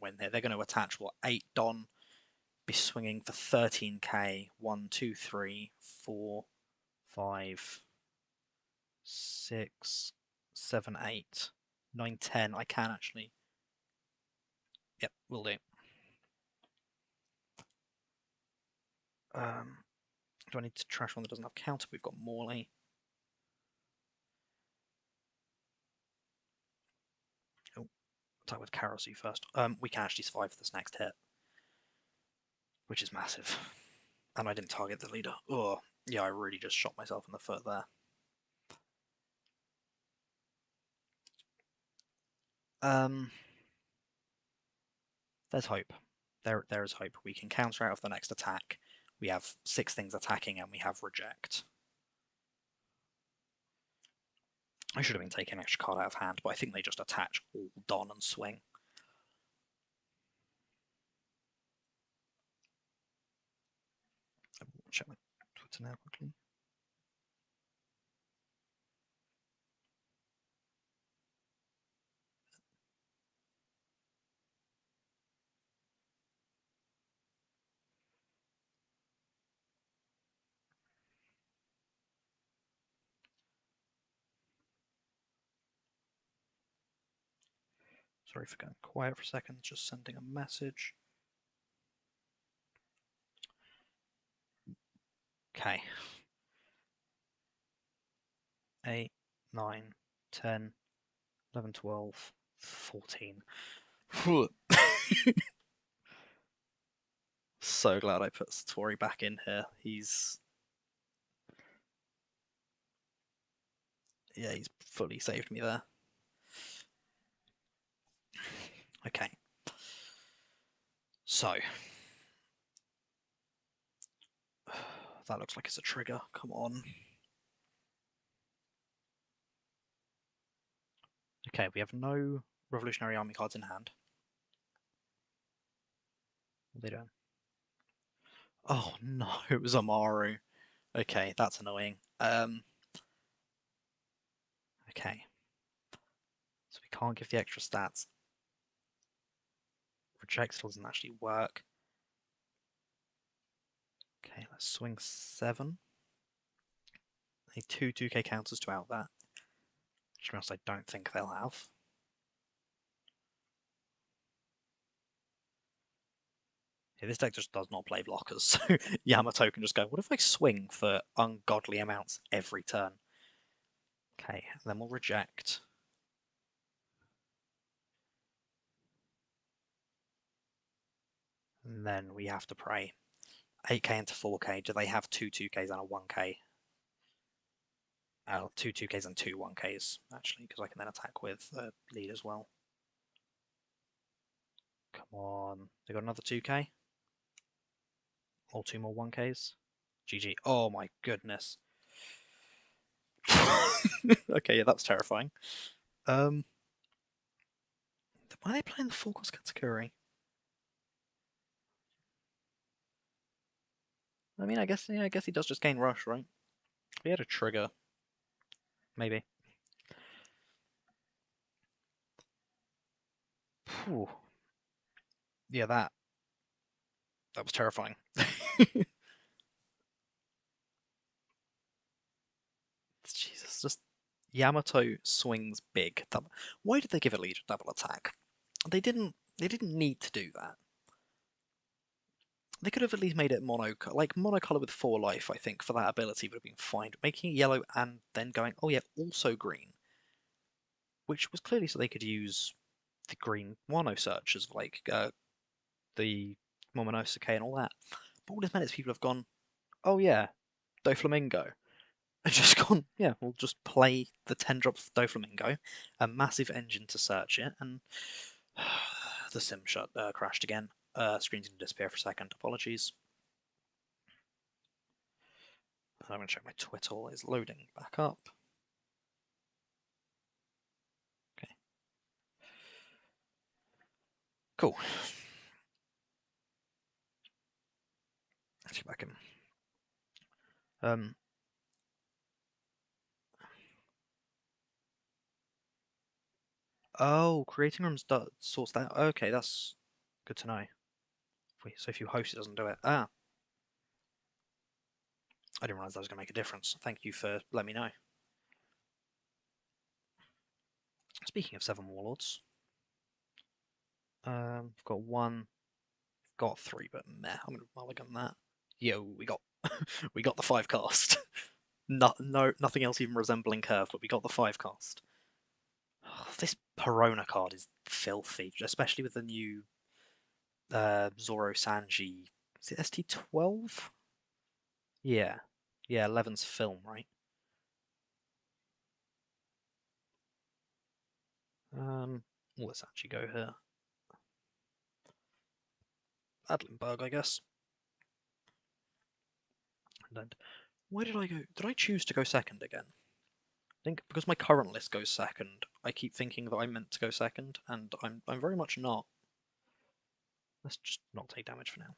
win here. They're going to attach what 8 Don, be swinging for 13k. 1, 2, 3, 4, 5, 6, 7, 8, 9, 10. I can actually. Yep, will do. Do I need to trash one that doesn't have counter? We've got Morley. Oh, attack with Karasu first. We can actually survive this next hit, which is massive. And I didn't target the leader. Oh, yeah, I really just shot myself in the foot there. There's hope. There is hope. We can counter out of the next attack. We have 6 things attacking and we have reject. I should have been taking an extra card out of hand, but I think they just attach all Don and swing. Check my Twitter now quickly. Sorry for going quiet for a second, just sending a message. Okay. 8, 9, 10, 11, 12, 14. So glad I put Satori back in here. He's fully saved me there. Okay. So that looks like it's a trigger. Come on. Okay, we have no Revolutionary Army cards in hand. What are they doing? Oh no, it was Amaru. Okay, that's annoying. Okay. So we can't give the extra stats. Reject still doesn't actually work. Okay, let's swing 7. I need 2 2K counters to out that. Which means I don't think they'll have. Yeah, this deck just does not play blockers, so Yamato can just go, what if I swing for ungodly amounts every turn? Okay, then we'll reject. And then we have to pray. 8K into 4K. Do they have 2 2Ks and a 1K? 2 2Ks and 2 1Ks, actually, because I can then attack with lead as well. Come on. They got another 2K? Or 2 more 1Ks? GG. Oh my goodness. Okay, yeah, that's terrifying. Why are they playing the full cost Katakuri? I mean, I guess he does just gain rush, right? He had a trigger. Maybe. Whew. Yeah, that was terrifying. Jesus, just Yamato swings big. Why did they give Elite double attack? They didn't. They didn't need to do that. They could have at least made it monocolor with 4 life. I think for that ability would have been fine. Making it yellow and then going, oh yeah, also green, which was clearly so they could use the green Wano search as the Momonosuke and all that. But all this meant is people have gone, oh yeah, Doflamingo. And just gone, yeah, we'll just play the 10 drop of Doflamingo, a massive engine to search it, and the sim crashed again. Screen's going to disappear for a second. Apologies. I'm going to check my Twitter while it's loading back up. Okay. Cool. Let's get back in. Oh, creating rooms sorts that. Okay, that's good to know. So if you host, it doesn't do it. Ah, I didn't realize that was going to make a difference. Thank you for letting me know. Speaking of 7 warlords, we've got 1, got 3, but meh. I'm going to mulligan that. Yo, we got the 5 cast. Nothing else even resembling curve, but we got the 5 cast. Oh, this Perona card is filthy, especially with the new Zoro Sanji. Is it ST12? Yeah. Yeah, 11's film, right? Let's actually go here. Adlinberg, I guess. And then, why did I go? Did I choose to go second again? I think because my current list goes second, I keep thinking that I'm meant to go second, and I'm very much not. Let's just not take damage for now.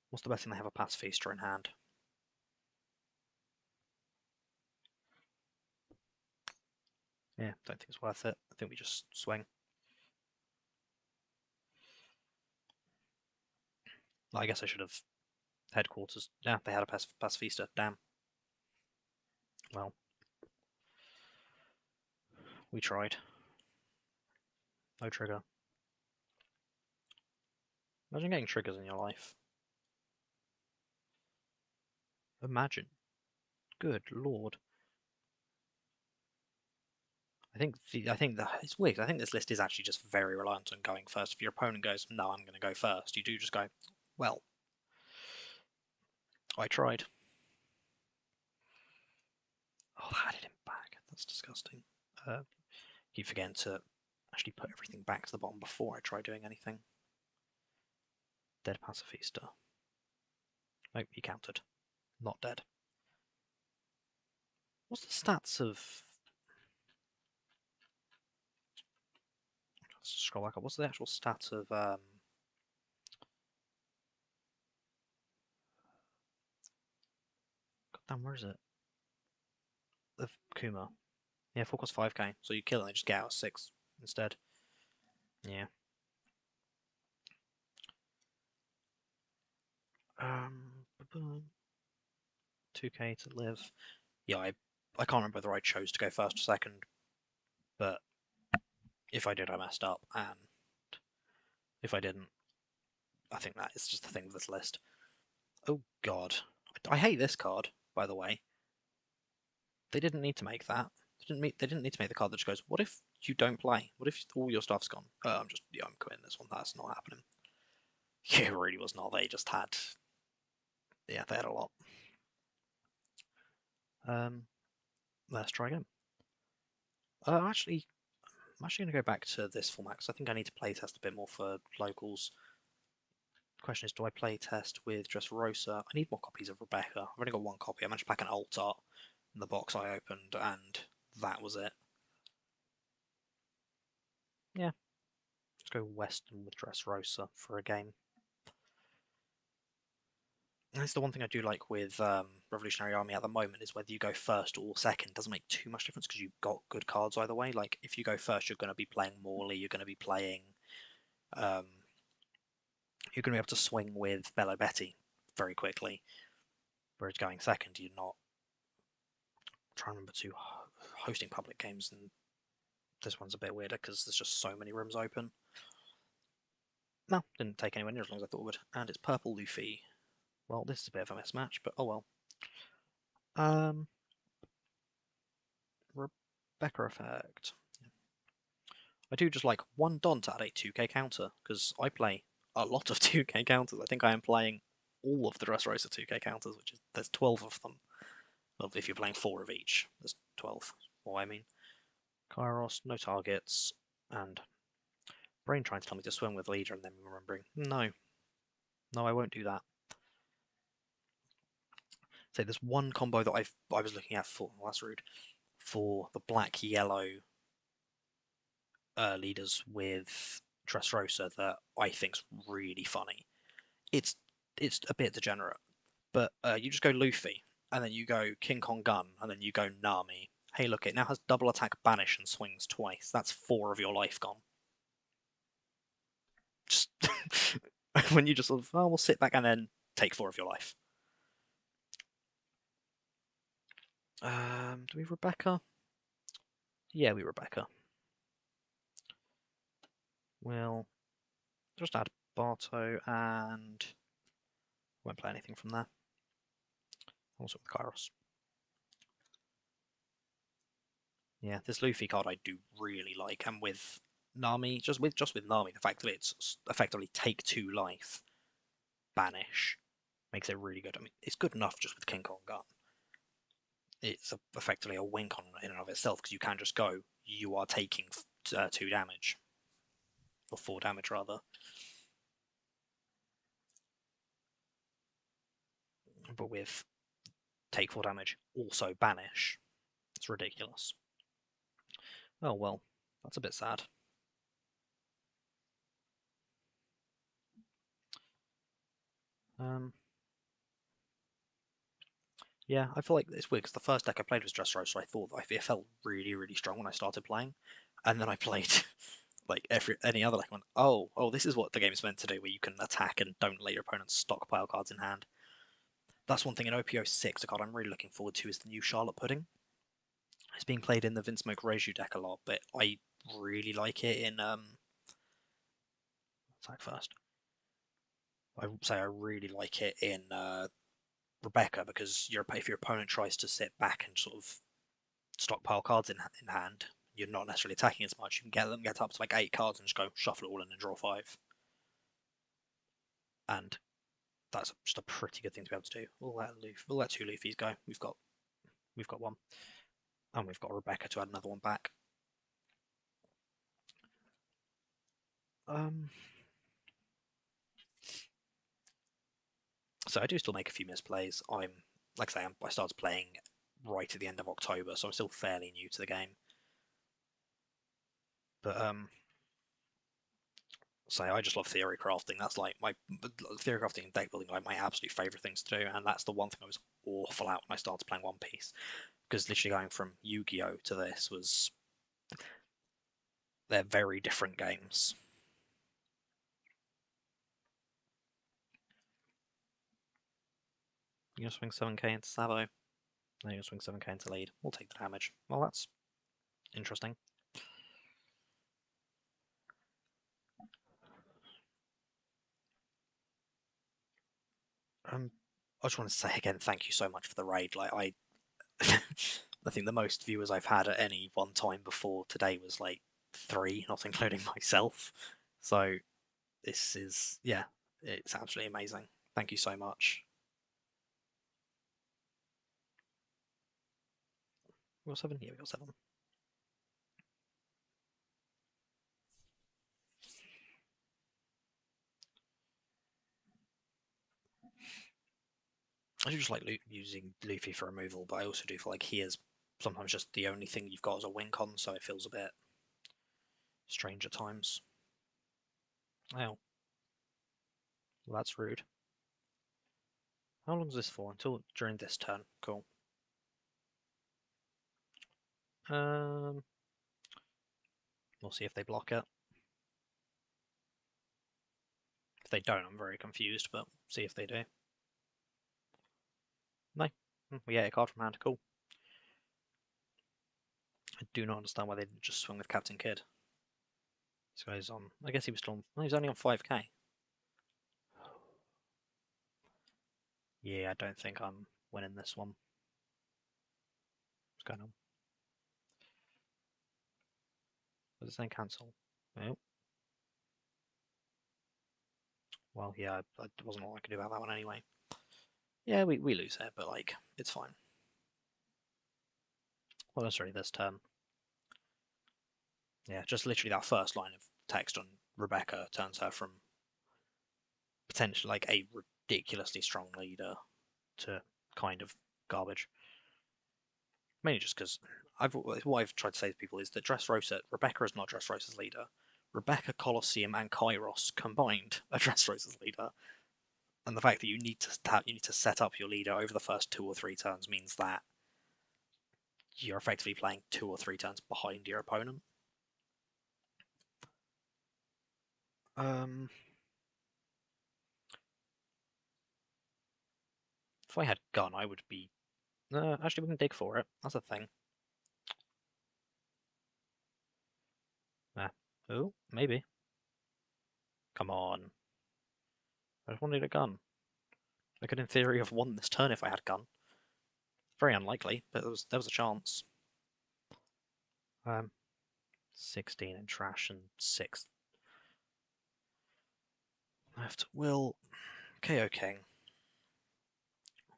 What's the best thing they have? A Pass Feaster in hand. Yeah, don't think it's worth it. I think we just swing. Well, I guess I should have headquarters. Yeah, they had a Pass Feaster. Damn. Well, we tried. No trigger. Imagine getting triggers in your life. Imagine. Good lord. I think that it's weird. I think this list is actually just very reliant on going first. If your opponent goes, "No, I'm going to go first," you do just go, "Well, I tried." Oh, I added him back. That's disgusting. Keep forgetting to actually put everything back to the bottom before I try doing anything. Dead Pacifista. Nope, he counted. Not dead. What's the stats of... Let's scroll back up. What's the actual stats of... God damn, where is it? Of Kuma. Yeah, 4 costs 5k. So you kill it and just get out 6 instead. Yeah. 2k to live. Yeah, I can't remember whether I chose to go first or second, but if I did, I messed up, and if I didn't, I think that is just the thing with this list. Oh god, I hate this card. By the way, they didn't need to make that. They didn't need to make the card that just goes, "What if you don't play? What if all your stuff's gone?" I'm quitting this one. That's not happening. Yeah, it really was not. They just had, yeah, they had a lot. Let's try again. Actually, I'm actually going to go back to this format because I think I need to play test a bit more for locals. The question is, do I play test with Dressrosa? I need more copies of Rebecca. I've only got 1 copy. I managed to pack an alt art in the box I opened, and that was it. Yeah, let's go Western with Dressrosa for a game. And that's the one thing I do like with Revolutionary Army at the moment is whether you go first or second doesn't make too much difference because you've got good cards either way. Like if you go first, you're going to be playing Morley, you're going to be playing, you're going to be able to swing with Bello Betty very quickly. Whereas going second, you're not. I'm trying to remember to hosting public games, and this one's a bit weirder because there's just so many rooms open. No, didn't take anywhere near as long as I thought it would. And it's Purple Luffy. Well, this is a bit of a mismatch, but oh well. Rebecca effect. I do just like 1 Don to add a 2k counter, because I play a lot of 2k counters. I think I am playing all of the Dressrosa 2k counters, which is, there's 12 of them. Well, if you're playing 4 of each, there's 12. What I mean. Kairos, no targets, and Brain trying to tell me to swim with leader and then remembering, no. No, I won't do that. So there's one combo that I was looking at for, well, that's rude, for the black-yellow leaders with Dressrosa that I think's really funny. It's a bit degenerate, but you just go Luffy, and then you go King Kong Gun, and then you go Nami. Hey, look, it now has double attack banish and swings twice. That's 4 of your life gone. Just when you just sort of, oh, we'll sit back and then take 4 of your life. Do we have Rebecca? Yeah, we Rebecca. We'll just add Barto and won't play anything from there. Also with Kairos. Yeah, this Luffy card I do really like, and with Nami, just with Nami, the fact that it's effectively take 2 life, banish, makes it really good. I mean, it's good enough just with King Kong Gun. It's effectively a wink on in and of itself because you can just go, you are taking 2 damage, or 4 damage rather. But with take 4 damage, also banish, it's ridiculous. Oh well, that's a bit sad. Yeah, I feel like it's weird because the first deck I played was Dressrosa, so I thought it felt really, really strong when I started playing, and then I played like any other deck. And went, oh, this is what the game is meant to do, where you can attack and don't let your opponent's stockpile cards in hand. That's one thing in OPO6. A card I'm really looking forward to is the new Charlotte Pudding. It's being played in the Vinsmoke Reiju deck a lot, but I really like it in attack first. I say I really like it in Rebecca because if your opponent tries to sit back and sort of stockpile cards in hand, you're not necessarily attacking as much. You can get up to like 8 cards and just go shuffle it all in and draw 5. And that's just a pretty good thing to be able to do. We'll let 2 Luffy's go. We've got one, and we've got Rebecca to add another one back. So I do still make a few misplays. Like I say, I started playing right at the end of October, so I'm still fairly new to the game. But say I just love theory crafting. That's like my theory crafting and deck building, like my absolute favorite things to do, and that's the one thing I was awful at when I started playing One Piece. Because literally going from Yu-Gi-Oh to this was they're very different games. You're gonna swing 7k into Savo. Then you're gonna swing 7k into lead. We'll take the damage. Well, that's interesting. I just want to say again, thank you so much for the raid. Like I think the most viewers I've had at any one time before today was like 3, not including myself. So this is, yeah, it's absolutely amazing. Thank you so much. We got 7 here. We got 7. I do just like using Luffy for removal, but I also do feel like he is sometimes just the only thing you've got as a win con, so it feels a bit strange at times. Oh, well, that's rude. How long is this for? Until during this turn. Cool. Um, we'll see if they block it. If they don't, I'm very confused, but see if they do. No. We get a card from hand. Cool. I do not understand why they didn't just swing with Captain Kidd. This guy's on. I guess he was still on. No, he's only on 5k. Yeah, I don't think I'm winning this one. What's going on? Was it saying cancel? No. Well, yeah, I wasn't all I could do about that one anyway. Yeah, we lose it, but like, it's fine. Well, that's already this turn. Yeah, just literally that first line of text on Rebecca turns her from potentially like a ridiculously strong leader to kind of garbage. Mainly just because what I've tried to say to people is that Dressrosa, Rebecca is not Dressrosa's leader. Rebecca, Colosseum, and Kairos combined are Dressrosa's leader, and the fact that you need to set up your leader over the first 2 or 3 turns means that you're effectively playing 2 or 3 turns behind your opponent. Um, if I had gun, I would be. Actually, we can dig for it. That's a thing. Oh, maybe. Come on. I just wanted a gun. I could, in theory, have won this turn if I had gun. Very unlikely, but there was a chance. 16 in trash and 6 left. Will KO King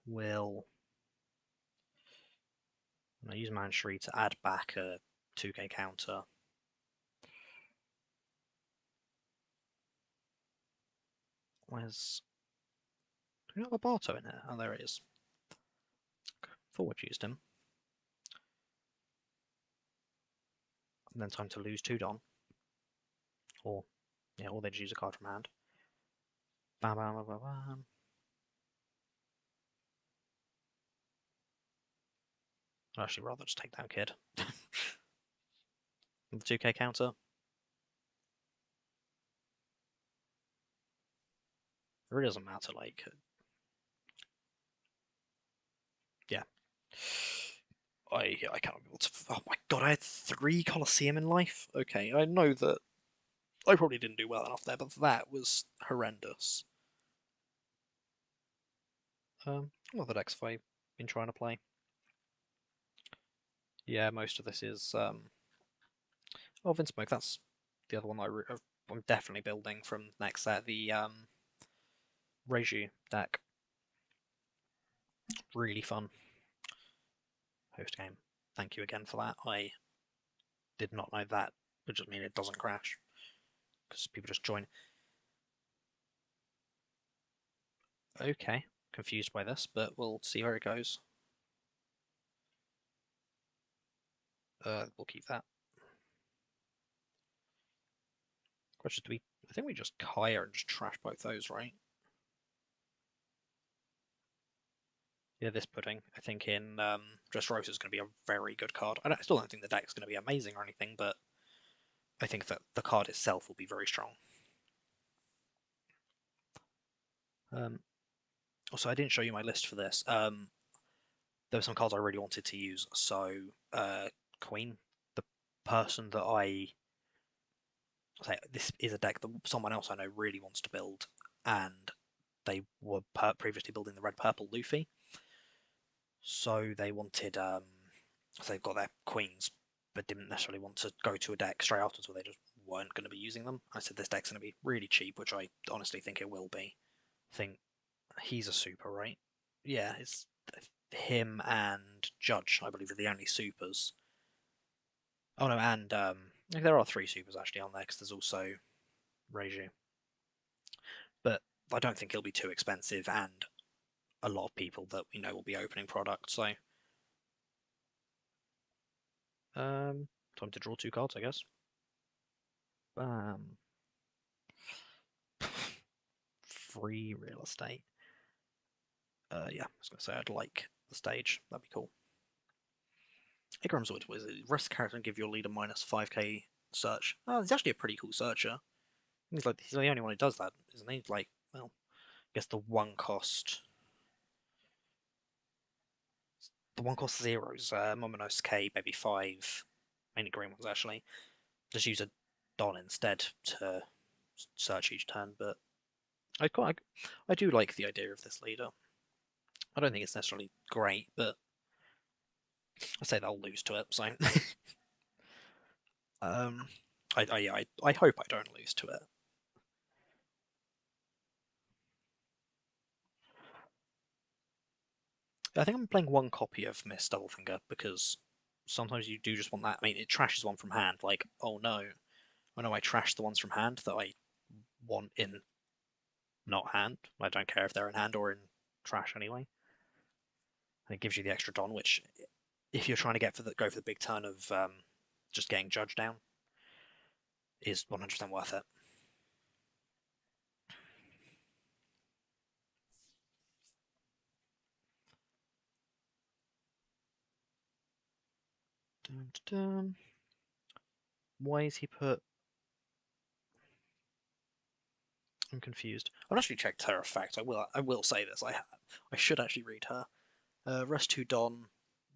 will use Manchery to add back a 2k counter. Where's... Do we not have a Barto in here? Oh, there it is. Forward used him. And then time to lose 2 Don. Or, yeah, or they just use a card from hand. Bam, bam, bam, bam, bam. I'd actually rather just take down Kid. The 2k counter. It really doesn't matter, like... Yeah. I cannot be able to... Oh my god, I had 3 Colosseum in life? Okay, I know that I probably didn't do well enough there, but that was horrendous. What other decks have I been trying to play? Yeah, most of this is oh, Vinsmoke. That's the other one that I'm definitely building from next set. The Reiju deck, really fun host game. Thank you again for that. I did not know that, which just mean it doesn't crash because people just join. Okay, confused by this, but we'll see where it goes. We'll keep that. Question: Do we? I think we just Kaya and just trash both those, right? Yeah, this pudding. I think in Dressrosa is going to be a very good card. I still don't think the deck's going to be amazing or anything, but I think that the card itself will be very strong. Also, I didn't show you my list for this. There were some cards I really wanted to use. So, Queen, the person that I say this is a deck that someone else I know really wants to build, and they were previously building the red purple Luffy. So they wanted, so they've got their queens, but didn't necessarily want to go to a deck straight afterwards where they just weren't going to be using them. I said this deck's going to be really cheap, which I honestly think it will be. I think he's a super, right? Yeah, it's him and Judge, I believe, are the only supers. Oh no, and there are three supers actually on there because there's also Reiju. But I don't think it'll be too expensive, and a lot of people that we know will be opening products. So, time to draw two cards, I guess. Bam. Free real estate. Yeah, I was gonna say I'd like the stage. That'd be cool. Ikram's Wood was it rest character and give your leader minus 5k search. Oh, he's actually a pretty cool searcher. He's the only one who does that, isn't he? Like, well, I guess the one cost zeros. Momonos K, maybe 5, mainly green ones actually. Just use a Don instead to search each turn, but I do like the idea of this leader. I don't think it's necessarily great, but I say they'll lose to it, so um, I hope I don't lose to it. I think I'm playing one copy of Miss Doublefinger because sometimes you do just want that. I mean, it trashes one from hand. Like, oh no, I know I trashed the ones from hand that I want in not hand. I don't care if they're in hand or in trash anyway. And it gives you the extra Don, which if you're trying to go for the big turn of just getting Judge down, is 100% worth it. Dun, dun, dun. Why is he put? I'm confused. I've actually checked her effect. I will say this. I should actually read her. Rest 2 Don,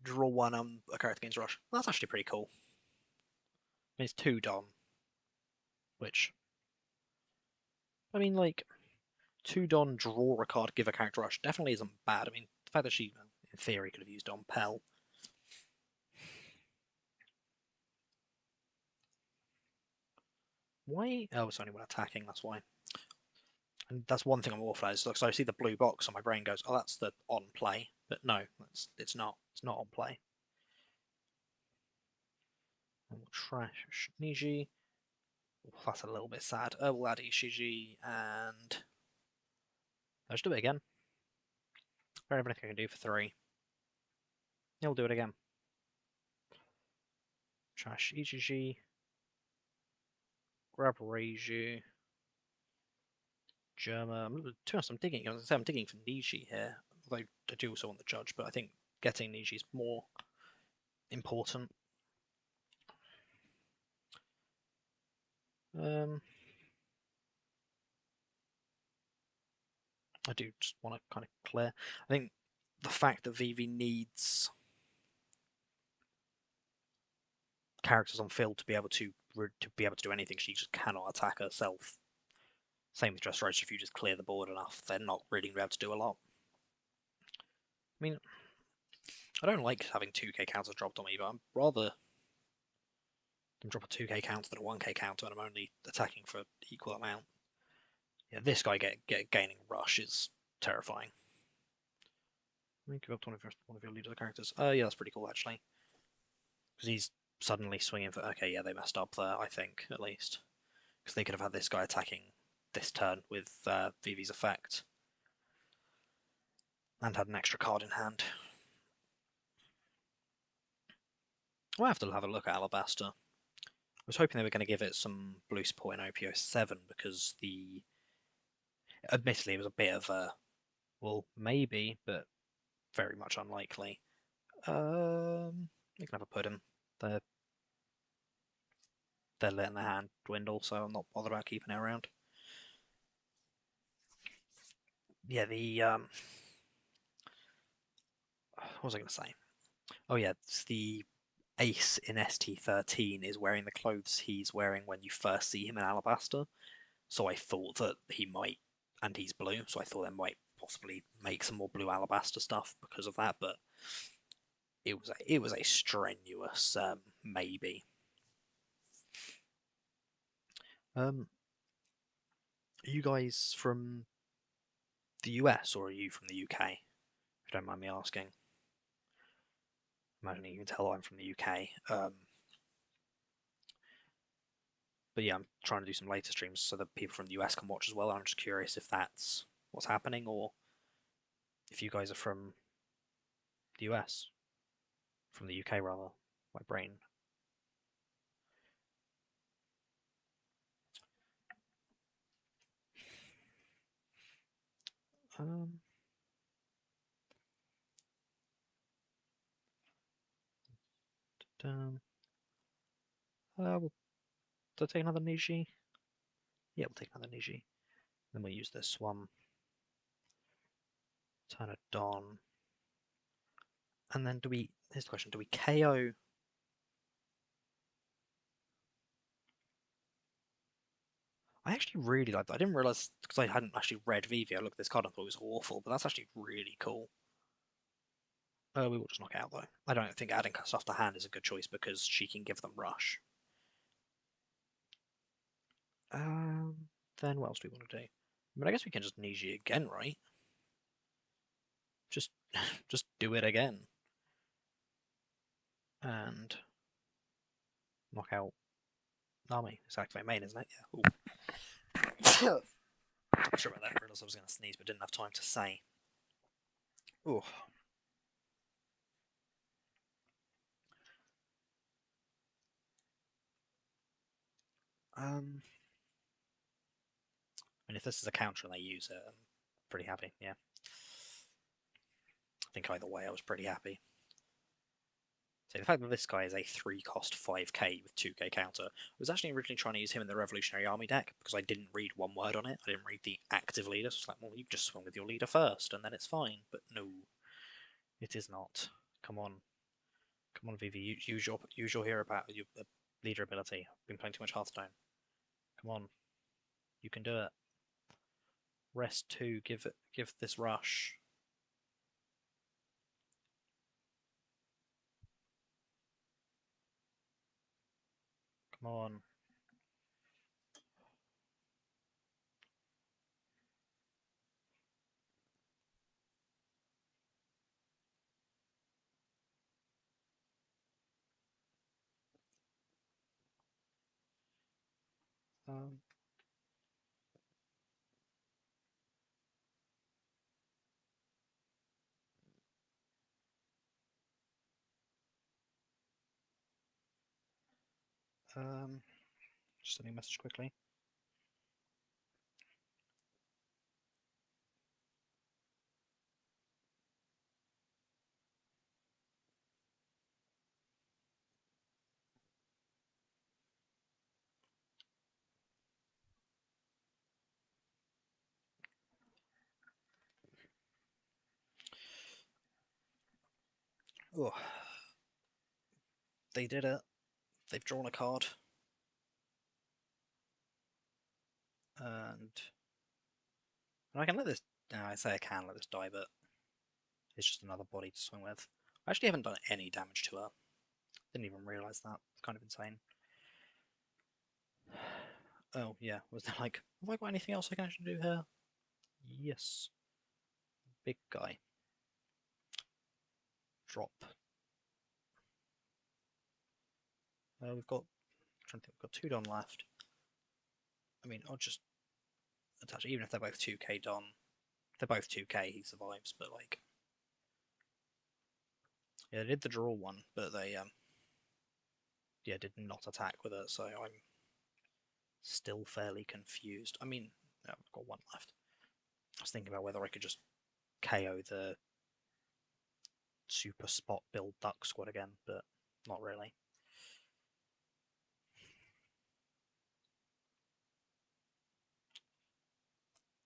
draw 1 on a character gains Rush. That's actually pretty cool. It's 2 Don, which I mean, like 2 Don, draw a card, give a character Rush. Definitely isn't bad. I mean, the fact that she, in theory, could have used on Pell. Why? Oh, it's only when attacking. That's why. And that's one thing I'm awful at. So I see the blue box, and my brain goes, "Oh, that's the on play," but no, it's not. It's not on play. And we'll trash Niji. That's a little bit sad. We'll add Ishiji, and let's do it again. Very everything I can do for 3. He'll do it again. Trash Ishiji. Grab Reiju. Germa. To be honest, I'm digging. I'm digging for Niji here. Although I do also want the judge, but I think getting Niji is more important. Um, I do just want to kind of clear. I think the fact that Vivi needs characters on field to be able to do anything, she just cannot attack herself. Same with Dressrosa. If you just clear the board enough, they're not really going to be able to do a lot. mean, I don't like having 2k counters dropped on me, but I'm rather than drop a 2k counter than a 1k counter, and I'm only attacking for equal amount. Yeah, this guy gaining rush is terrifying. Give up to one of your leader characters. Yeah, that's pretty cool actually, because he's suddenly swinging for. Okay, yeah, they messed up there. I think at least because they could have had this guy attacking this turn with Vivi's effect and had an extra card in hand. I'll have to have a look at Alabaster. I was hoping they were going to give it some blue support in OPO 7 because admittedly it was a bit of a well maybe, but very much unlikely. You can have a put him. They're letting their hand dwindle, so I'm not bothered about keeping it around. Yeah, what was I going to say? Oh yeah, it's the ace in ST13 is wearing the clothes he's wearing when you first see him in Alabaster. So I thought that he might, and he's blue, so I thought they might possibly make some more blue Alabaster stuff because of that. But it was a strenuous maybe. Are you guys from the US or are you from the UK? If you don't mind me asking. Imagine you can tell I'm from the UK. But yeah, I'm trying to do some later streams so that people from the US can watch as well. I'm just curious if that's what's happening or if you guys are from the US, from the UK rather. My brain. Um, we'll take another Niji. Yeah, we'll take another Niji. Then we'll use this one. Turn it on. And then here's the question, do we KO? I actually really like that. I didn't realise, because I hadn't actually read Vivi, I looked at this card and thought it was awful, but that's actually really cool. We will just knock it out though. I don't think adding stuff to hand is a good choice because she can give them rush. Then what else do we want to do? I mean, I guess we can just Niji again, right? Just, just do it again. And knock out army. It's activate main, isn't it? Yeah. Ooh. Sure about that. I realised I was going to sneeze, but didn't have time to say. Ooh. I mean, if this is a counter and they use it, I'm pretty happy. Yeah. I think either way, I was pretty happy. So the fact that this guy is a 3-cost 5k with 2k counter, I was actually originally trying to use him in the Revolutionary Army deck because I didn't read one word on it. I didn't read the active leader. So it's like, well, you just swing with your leader first and then it's fine. But no, it is not. Come on. Come on, Vivi. Use your hero power, your leader ability. I've been playing too much Hearthstone. Come on. You can do it. Rest 2. Give this rush. Come on. Um, just sending a message quickly. Oh, they did it. They've drawn a card. And I can let this. No, I say I can let this die, but It's just another body to swing with. I actually haven't done any damage to her. Didn't even realise that. It's kind of insane. Oh, yeah. Was there like, have I got anything else I can actually do here? Yes. Big guy. Drop. We've got, I'm trying to think, we've got 2 done left. I mean, I'll just attach it, even if they're both 2k done. If they're both 2k, he survives, but like, yeah, they did the draw one, but they, yeah, did not attack with it, so I'm still fairly confused. I mean, I've got 1 left. I was thinking about whether I could just KO the super spot build duck squad again, but not really.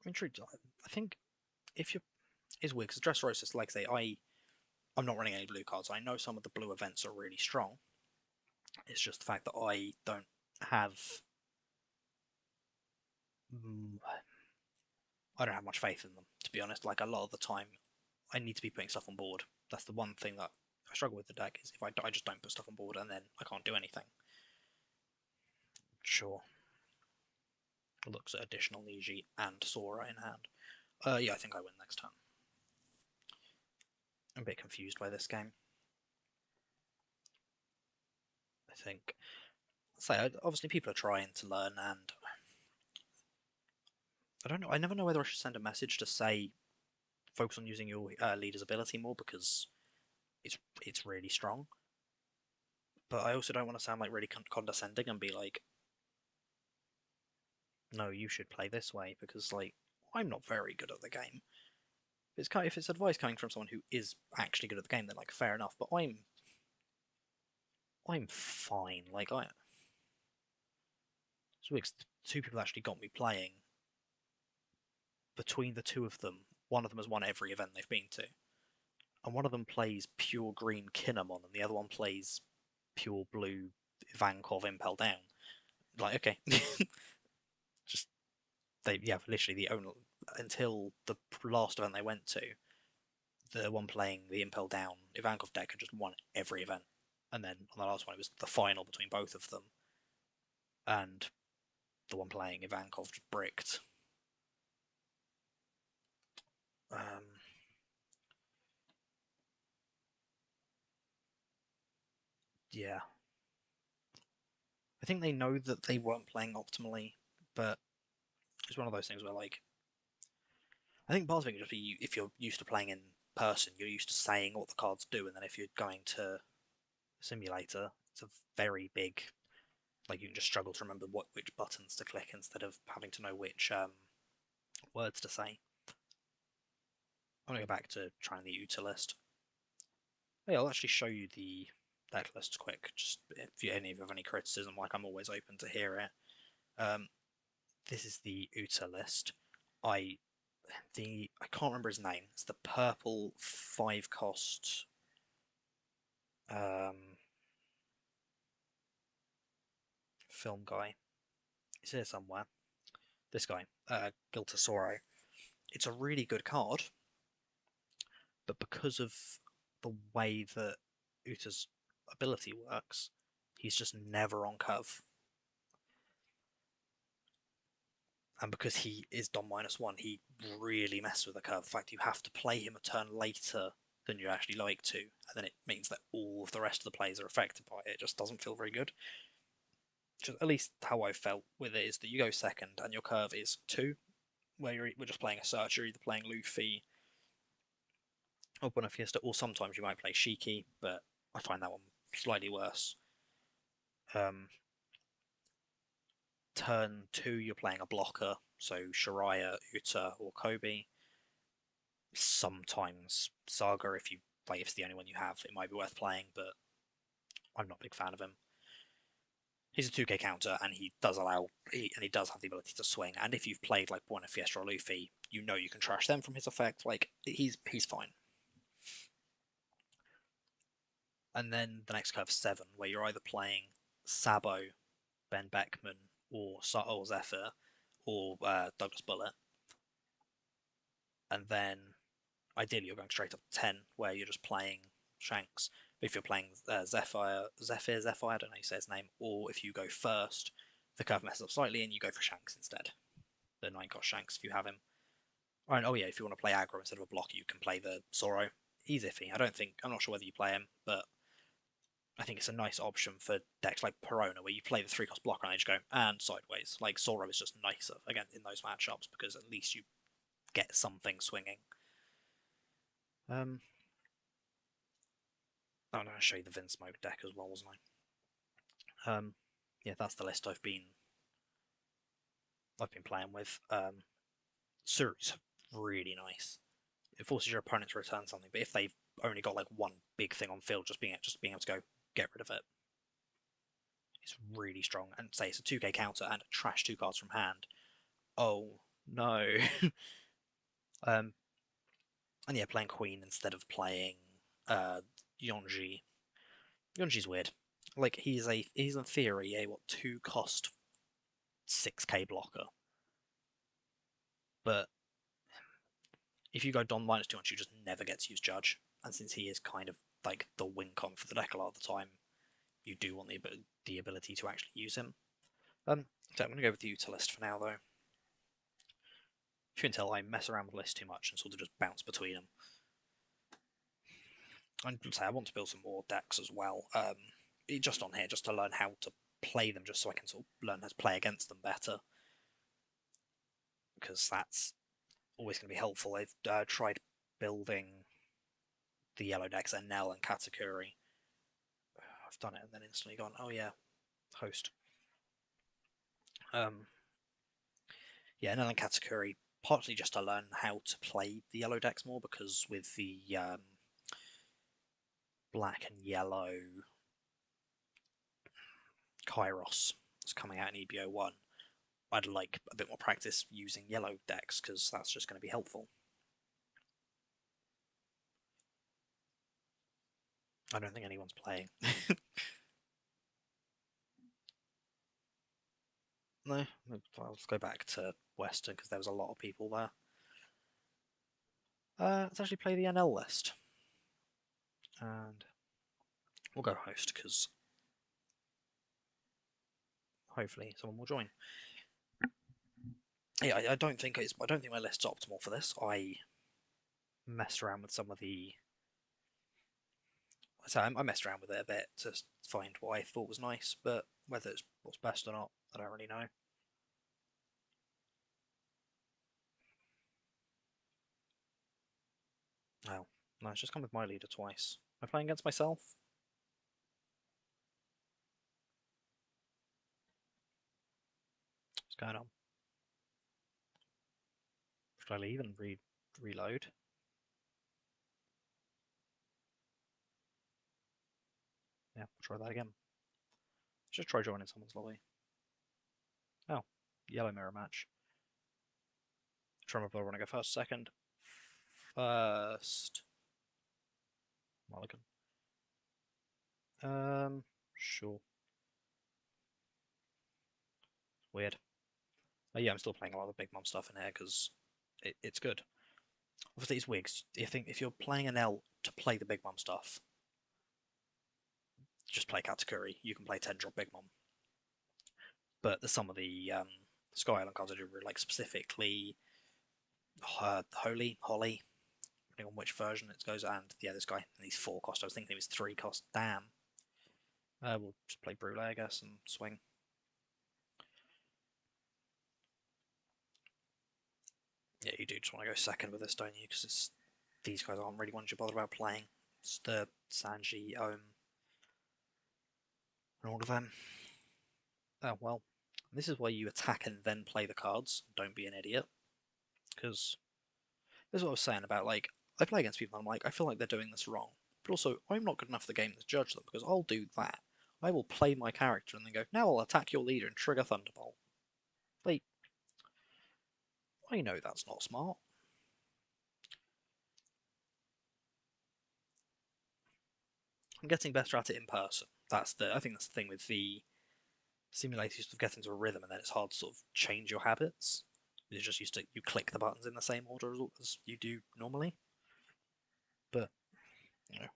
I'm intrigued. I think if you're, it's weird because Dressrosa, like I say, I'm not running any blue cards. I know some of the blue events are really strong. It's just the fact that I don't have, mm, I don't have much faith in them, to be honest. Like a lot of the time, I need to be putting stuff on board. That's the one thing that I struggle with the deck is if I just don't put stuff on board and then I can't do anything. Sure. Looks at additional Niji and Sora in hand. Yeah, I think I win next turn. I'm a bit confused by this game. I think, say, obviously people are trying to learn, and I don't know. I never know whether I should send a message to say focus on using your leader's ability more because it's really strong. But I also don't want to sound like really condescending and be like, no, you should play this way because like I'm not very good at the game. If it's advice coming from someone who is actually good at the game, then like fair enough. But I'm fine. Like two people actually got me playing. Between the two of them, one of them has won every event they've been to, and one of them plays pure green Kinemon, and the other one plays pure blue Vankov Impel Down. Like okay, just they literally the only until the last event they went to, the one playing the Impel Down Ivankov deck had just won every event, and then on the last one it was the final between both of them, and the one playing Ivankov just bricked. Um, yeah, I think they know that they weren't playing optimally, but it's one of those things where like I think part of it could just be if you're used to playing in person, you're used to saying what the cards do, and then if you're going to simulator, it's a very big like you can just struggle to remember which buttons to click instead of having to know which words to say. I'm gonna go back to trying the UTA list. Oh, yeah, I'll actually show you the deck lists quick. Just if any of you have any criticism, like I'm always open to hear it. Um, this is the UTA list. I I can't remember his name. It's the purple 5 cost. Um, Film guy. It's here somewhere. This guy, Giltasoro. It's a really good card, but because of the way that Uta's ability works, he's just never on curve. And because he is Dom -1, he really messes with the curve. In fact, you have to play him a turn later than you actually like to, and then it means that all of the rest of the plays are affected by it. It just doesn't feel very good. Just, at least how I felt with it is that you go second and your curve is 2, where we're just playing a search. You're either playing Luffy or Bonafiesta, or sometimes you might play Shiki, but I find that one slightly worse. Turn 2, you're playing a blocker, so Shiraya, Uta, or Kobe. Sometimes Saga, if it's the only one you have, it might be worth playing, but I'm not a big fan of him. He's a 2k counter, and he does have the ability to swing. And if you've played like Buena Fiesta or Luffy, you know you can trash them from his effect. Like he's fine. And then the next curve 7, where you're either playing Sabo, Ben Beckman, or Zephyr, or Douglas Bullet. And then ideally you're going straight up to 10, where you're just playing Shanks. But if you're playing Zephyr, I don't know how you say his name, or if you go first, the curve messes up slightly and you go for Shanks instead. The 9 cost Shanks if you have him. Right, oh yeah, if you want to play aggro instead of a blocker, you can play the Zoro. He's iffy. I'm not sure whether you play him, but I think it's a nice option for decks like Perona, where you play the 3 cost blocker and you just go and sideways. Like Zoro is just nicer again in those matchups because at least you get something swinging. I'm going to show you the Vinsmoke deck as well, wasn't I? Yeah, that's the list I've been playing with. Suru's really nice. It forces your opponent to return something, but if they've only got like one big thing on field, just being able to go get rid of it, it's really strong. And say it's a 2k counter and trash 2 cards from hand. Oh no. um, and yeah, playing Queen instead of playing Yonji. Yonji's weird. Like he's in theory a 2 cost 6k blocker, but if you go Don -2 you just never get to use Judge. And since he is kind of like the win con for the deck a lot of the time, you do want the ability to actually use him. So I'm going to go with the Utilist for now, though. If you can tell, I mess around with lists too much and sort of just bounce between them. And say I want to build some more decks as well. Just on here, just to learn how to play them, just so I can sort of learn how to play against them better. Because that's always going to be helpful. I've tried building the yellow decks, Enel and Katakuri. I've done it and then instantly gone, oh yeah, host. Yeah, Enel and Katakuri, partly just to learn how to play the yellow decks more, because with the black and yellow Kairos that's coming out in EBO1, I'd like a bit more practice using yellow decks, because that's just going to be helpful. I don't think anyone's playing. No, let's go back to Western, because there was a lot of people there. Let's actually play the NL list. And we'll go host, because hopefully someone will join. Yeah, I don't think my list's optimal for this. I messed around with some of the. So I messed around with it a bit to find what I thought was nice, but whether it's what's best or not, I don't really know. Oh, no, it's just come with my leader twice. Am I playing against myself? What's going on? Should I leave and reload? Yeah, we'll try that again. Just try joining someone's lobby. Oh, yellow mirror match. Try my want to go first, second. First. Mulligan. Sure. Weird. Yeah, I'm still playing a lot of Big Mom stuff in here because it's good. Obviously, it's wigs. If you're playing an L to play the Big Mom stuff, just play Katakuri. You can play 10 drop Big Mom. But there's some of the Sky Island cards I do really like, specifically Holly, depending on which version it goes. And yeah, this guy, and he's 4 cost. I was thinking he was 3 cost. Damn. We'll just play Brule, I guess, and swing. Yeah, you do just want to go second with this, don't you? Because these guys aren't really ones you're bothered about playing. It's the Sanji, and all of them. Oh, well, this is why you attack and then play the cards. Don't be an idiot. Because this is what I was saying about, like, I play against people and I'm like, I feel like they're doing this wrong. But also, I'm not good enough for the game to judge them, because I'll do that. I will play my character and then go, now I'll attack your leader and trigger Thunderbolt. Like, I know that's not smart. I'm getting better at it in person. I think that's the thing with the simulators. You sort of get into a rhythm and then it's hard to sort of change your habits. You're just used to, you click the buttons in the same order as you do normally. But you know,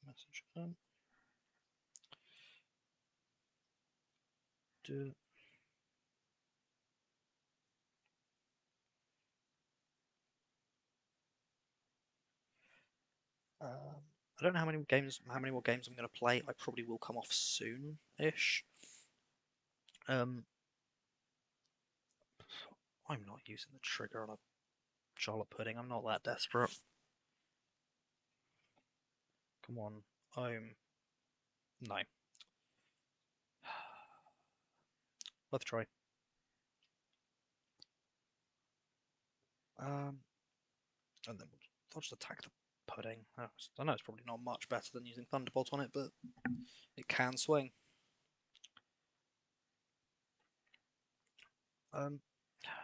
message them. Do I don't know how many more games I'm going to play. I probably will come off soon-ish. I'm not using the trigger on a Charlotte pudding. I'm not that desperate. Come on. No. Let's try. And then I'll just attack the pudding. I know it's probably not much better than using Thunderbolt on it, but it can swing.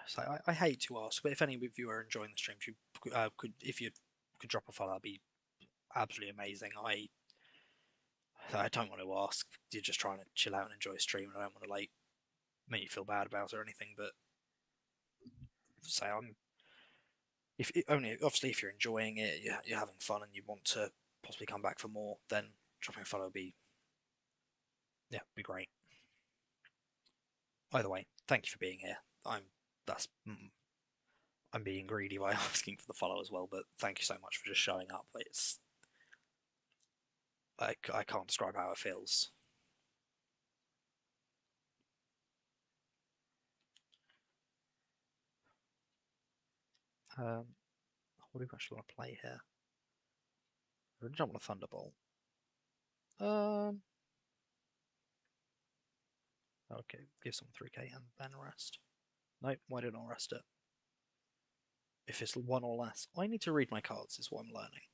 So I hate to ask, but if any of you are enjoying the stream, if you could drop a follow, that'd be absolutely amazing. I don't want to ask. You're just trying to chill out and enjoy a stream, and I don't want to like make you feel bad about it or anything. But say I'm if only obviously if you're enjoying it, you're having fun, and you want to possibly come back for more, then dropping a follow would be be great. Either way, thank you for being here. That's I'm being greedy by asking for the follow as well, but thank you so much for just showing up. It's I can't describe how it feels. What do we actually want to play here? I really don't want a Thunderbolt. Okay, give someone 3k and then rest. Nope, why didn't I rest it? If it's one or less. I need to read my cards, is what I'm learning.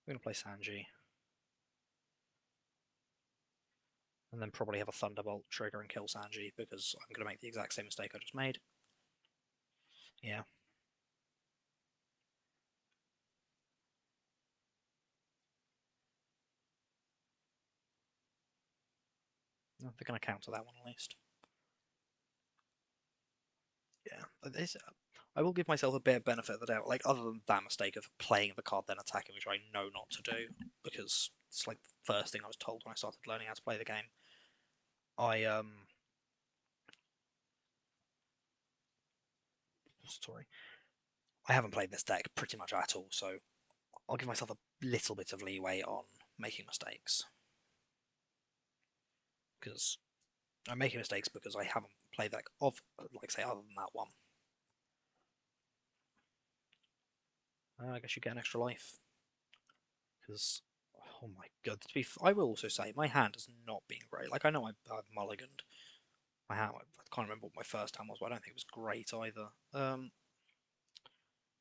I'm going to play Sanji. And then probably have a Thunderbolt trigger and kill Sanji, because I'm going to make the exact same mistake I just made. Yeah. They're going to counter that one at least. Yeah. I will give myself a bit of benefit of the doubt. Like, other than that mistake of playing the card then attacking, which I know not to do, because it's like the first thing I was told when I started learning how to play the game. Sorry. I haven't played this deck pretty much at all, so I'll give myself a little bit of leeway on making mistakes. Because I'm making mistakes because I haven't played that like say, other than that one. I guess you get an extra life. Because, oh my god, I will also say, my hand has not been great. Like, I know I've mulliganed my hand. I can't remember what my first hand was, but I don't think it was great either.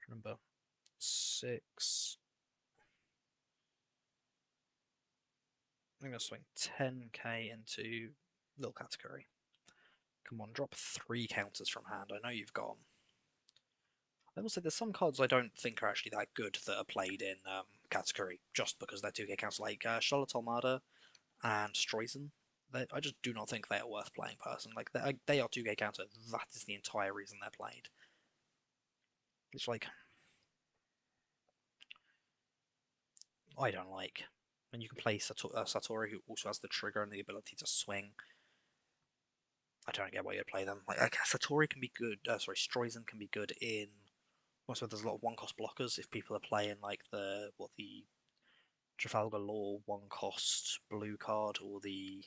Remember, 6. I'm going to swing 10k into little category. Come on, drop 3 counters from hand. I know you've got. I will say there's some cards I don't think are actually that good that are played in category just because they're 2k counts, like Charlotte Almada and Streisand. I just do not think they are worth playing personally. Like they are 2k counter. That is the entire reason they're played. It's like I don't like when you can play Satori, who also has the trigger and the ability to swing. I don't get why you play them. Like Satori can be good. Sorry, Streisand can be good in. Also, there's a lot of one-cost blockers if people are playing like the Trafalgar Law one-cost blue card or the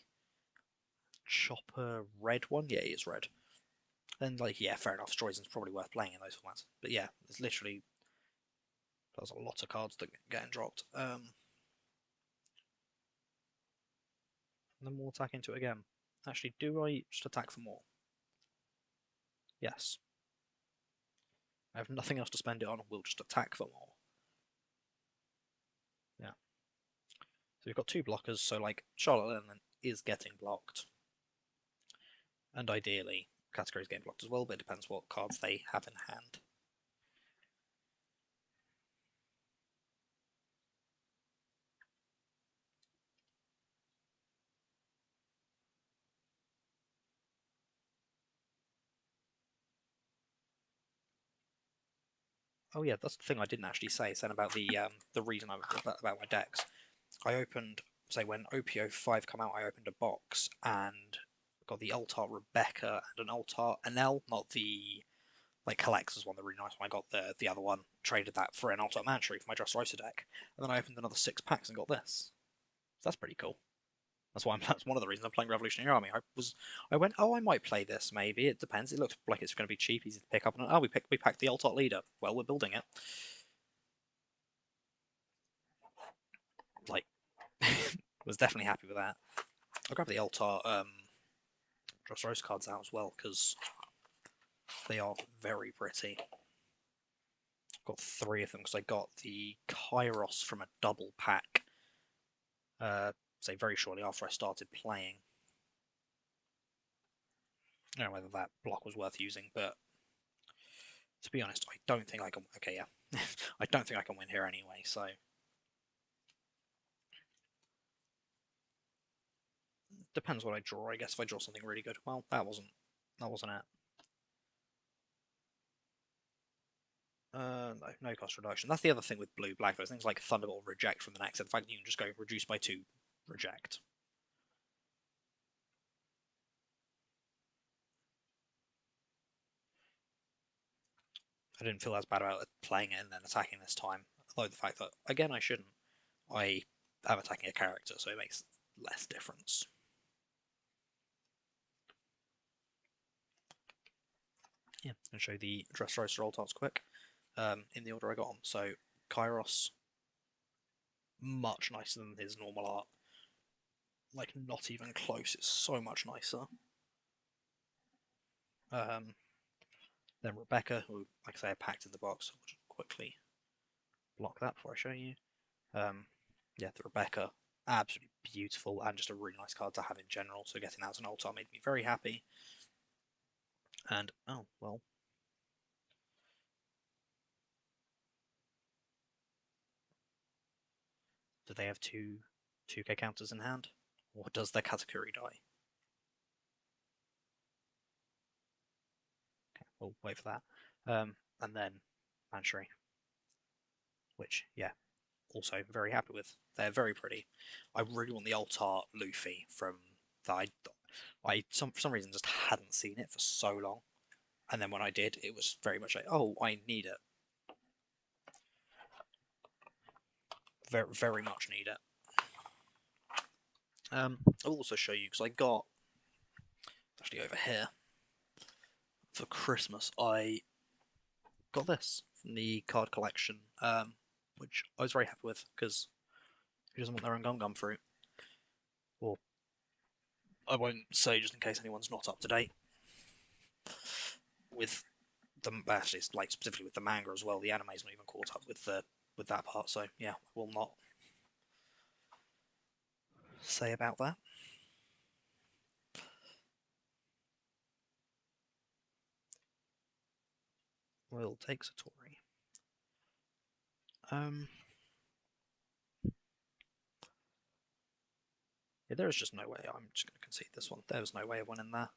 Chopper red one. Yeah, he is red. Then like yeah, fair enough. Streisand's probably worth playing in those formats. But yeah, there's literally there's a lot of cards that get getting dropped. And then we'll attack into it again. Actually, do I just attack for more? Yes. I have nothing else to spend it on. We'll just attack for more. Yeah. So we've got 2 blockers. So like Charlotte Element is getting blocked, and ideally categories getting blocked as well. But it depends what cards they have in hand. Oh yeah, that's the thing I didn't actually say. Saying about the reason about my decks. I opened, say when OPO5 come out, I opened a box and got the Alt Art Rebecca and an Alt Art Enel, not the like collector's one, the really nice one. I got the other one, traded that for an Alt Art Mantry for my Dressrosa deck, and then I opened another 6 packs and got this. So that's pretty cool. That's why that's one of the reasons I'm playing Revolutionary Army. I went, oh, I might play this. Maybe it depends. It looks like it's going to be cheap, easy to pick up. And oh, we packed the Alt Art Leader. Well, we're building it. Like, was definitely happy with that. I'll grab the Alt Art Dressrosa cards out as well because they are very pretty. I've got 3 of them because I got the Kairos from a double pack. Say very shortly after I started playing. I don't know whether that block was worth using, but to be honest, I don't think I can. Okay, yeah, I don't think I can win here anyway. So depends what I draw. I guess if I draw something really good, well, that wasn't it. No cost reduction. That's the other thing with blue black. Those things like Thunderbolt reject from the next. In fact, you can just go reduce by 2, reject. I didn't feel as bad about playing it and then attacking this time. Although the fact that again I shouldn't. I am attacking a character, so it makes less difference. Yeah, and show the Dressrosa Alt Arts quick in the order I got on. So Kairos, much nicer than his normal art. Like not even close. It's so much nicer. Um, then Rebecca, who, like I say, I packed in the box. I'll just quickly block that before I show you. Yeah, the Rebecca, absolutely beautiful and just a really nice card to have in general. So getting that as an alt art made me very happy. And oh well, do they have two 2K counters in hand, or does their Katakuri die? Okay, we'll wait for that. And then Manchery, which yeah, also very happy with. They're very pretty. I really want the alt art Luffy from that. For some reason just hadn't seen it for so long, and then when I did, it was very much like, oh, I need it. Very very much need it. I'll also show you because I got actually over here for Christmas. I got this from the card collection, which I was very happy with because who doesn't want their own gum fruit? Or I won't say just in case anyone's not up to date with the actually it's like specifically with the manga as well. The anime's not even caught up with that part, so yeah, will not say about that. We'll take Satori. Um, yeah, there is just no way. I'm just going to concede this one. There was no way of winning there.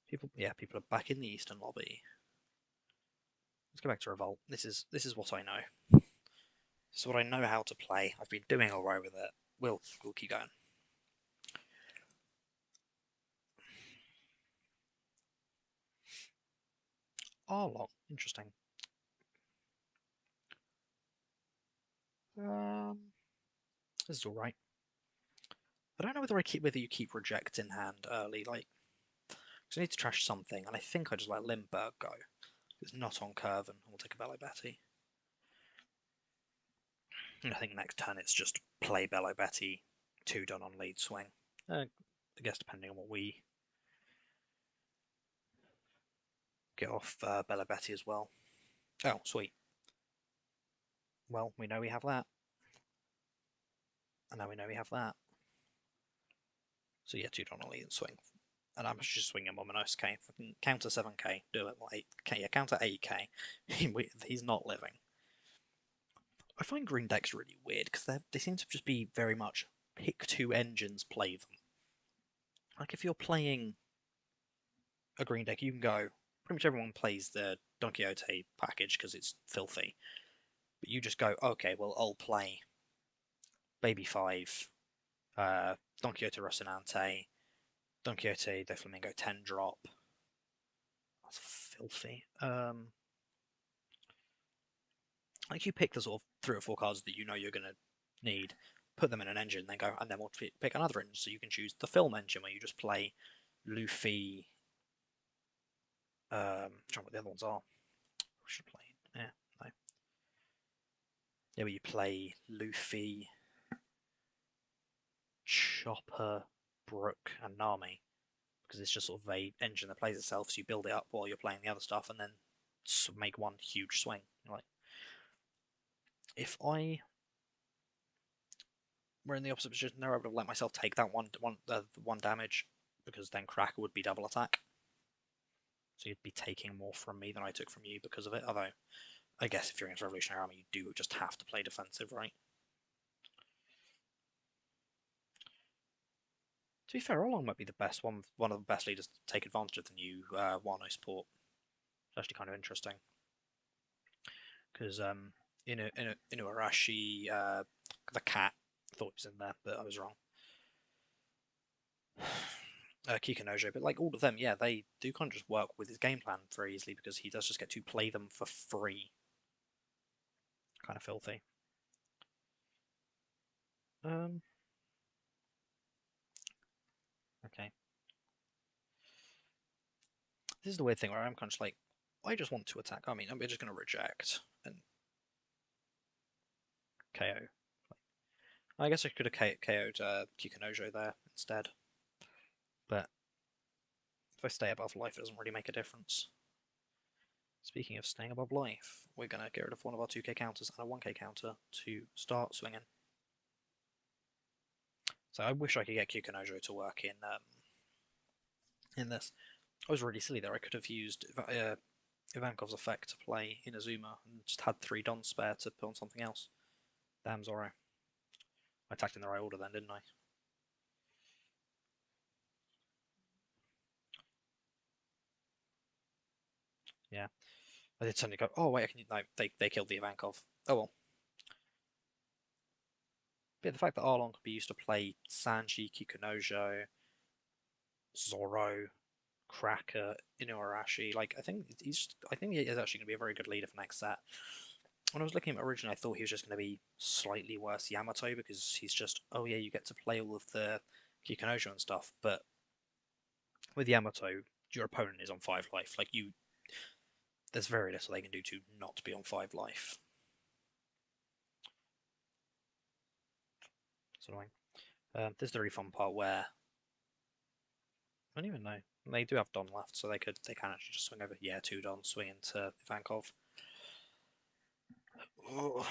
People are back in the Eastern lobby. Let's go back to Revolt. This is what I know. This is what I know how to play. I've been doing alright with it. We'll keep going. Arlong, interesting. This is alright. I don't know whether you keep reject in hand early, like because I need to trash something, and I think I just let Lindbergh go. It's not on curve, and we'll take a Bello Betty. And I think next turn it's just play Bello Betty, 2 done on lead swing. I guess depending on what we get off Bello Betty as well. Oh, sweet. Well, we know we have that. And now we know we have that. So yeah, 2 done on lead and swing. And I'm just swinging Momonos K. Counter 7k, do it. Well, 8k, yeah, counter 8k. He's not living. I find green decks really weird because they seem to just be very much pick 2 engines, play them. Like if you're playing a green deck, you can go. Pretty much everyone plays the Don Quixote package because it's filthy. But you just go, okay, well, I'll play Baby 5, Don Quixote Rocinante, Don Quixote de Flamingo 10 drop. That's filthy. Like you pick the sort of 3 or 4 cards that you know you're going to need, put them in an engine, then go, and then we'll pick another engine. So you can choose the film engine where you just play Luffy. I'm trying to remember what the other ones are. We should play. Yeah, no. Yeah, where you play Luffy, Chopper, Brook, and Nami, because it's just sort of a engine that plays itself. So you build it up while you're playing the other stuff, and then make one huge swing. Like if I were in the opposite position there, I would have let myself take that one damage, because then Cracker would be double attack. So you'd be taking more from me than I took from you because of it. Although, I guess if you're against Revolutionary Army, you do just have to play defensive, right? To be fair, Orlong might be the best one of the best leaders to take advantage of the new Wano support. It's actually kind of interesting because Inuarashi, the cat, thought he was in there, but I was wrong. Kikunojo, but like all of them, yeah, they do kind of just work with his game plan very easily because he does just get to play them for free. Kind of filthy. Okay. This is the weird thing where I'm kind of like, I just want to attack. I mean, I'm just going to reject and KO. I guess I could have KO'd Kikunojo there instead. But if I stay above life, it doesn't really make a difference. Speaking of staying above life, we're going to get rid of one of our 2k counters and a 1k counter to start swinging. So I wish I could get Kikunojo to work in this. I was really silly there. I could have used Ivankov's effect to play Inazuma and just had 3 Dons spare to put on something else. Damn Zoro. I attacked in the right order then, didn't I? Yeah. I did suddenly go, oh wait, I can. No, they killed the Ivankov. Oh well. But the fact that Arlong could be used to play Sanji, Kikunojo, Zoro, Cracker, Inuarashi, like I think he is actually going to be a very good leader for next set. When I was looking at him originally, I thought he was just going to be slightly worse Yamato because he's just, oh yeah, you get to play all of the Kikunojo and stuff, but with Yamato, your opponent is on 5 life. Like there's very little they can do to not be on 5 life. It's annoying. This is the really fun part where I don't even know. They do have Don left, so they can actually just swing over. Yeah, 2 Don swing into Ivankov. Oh.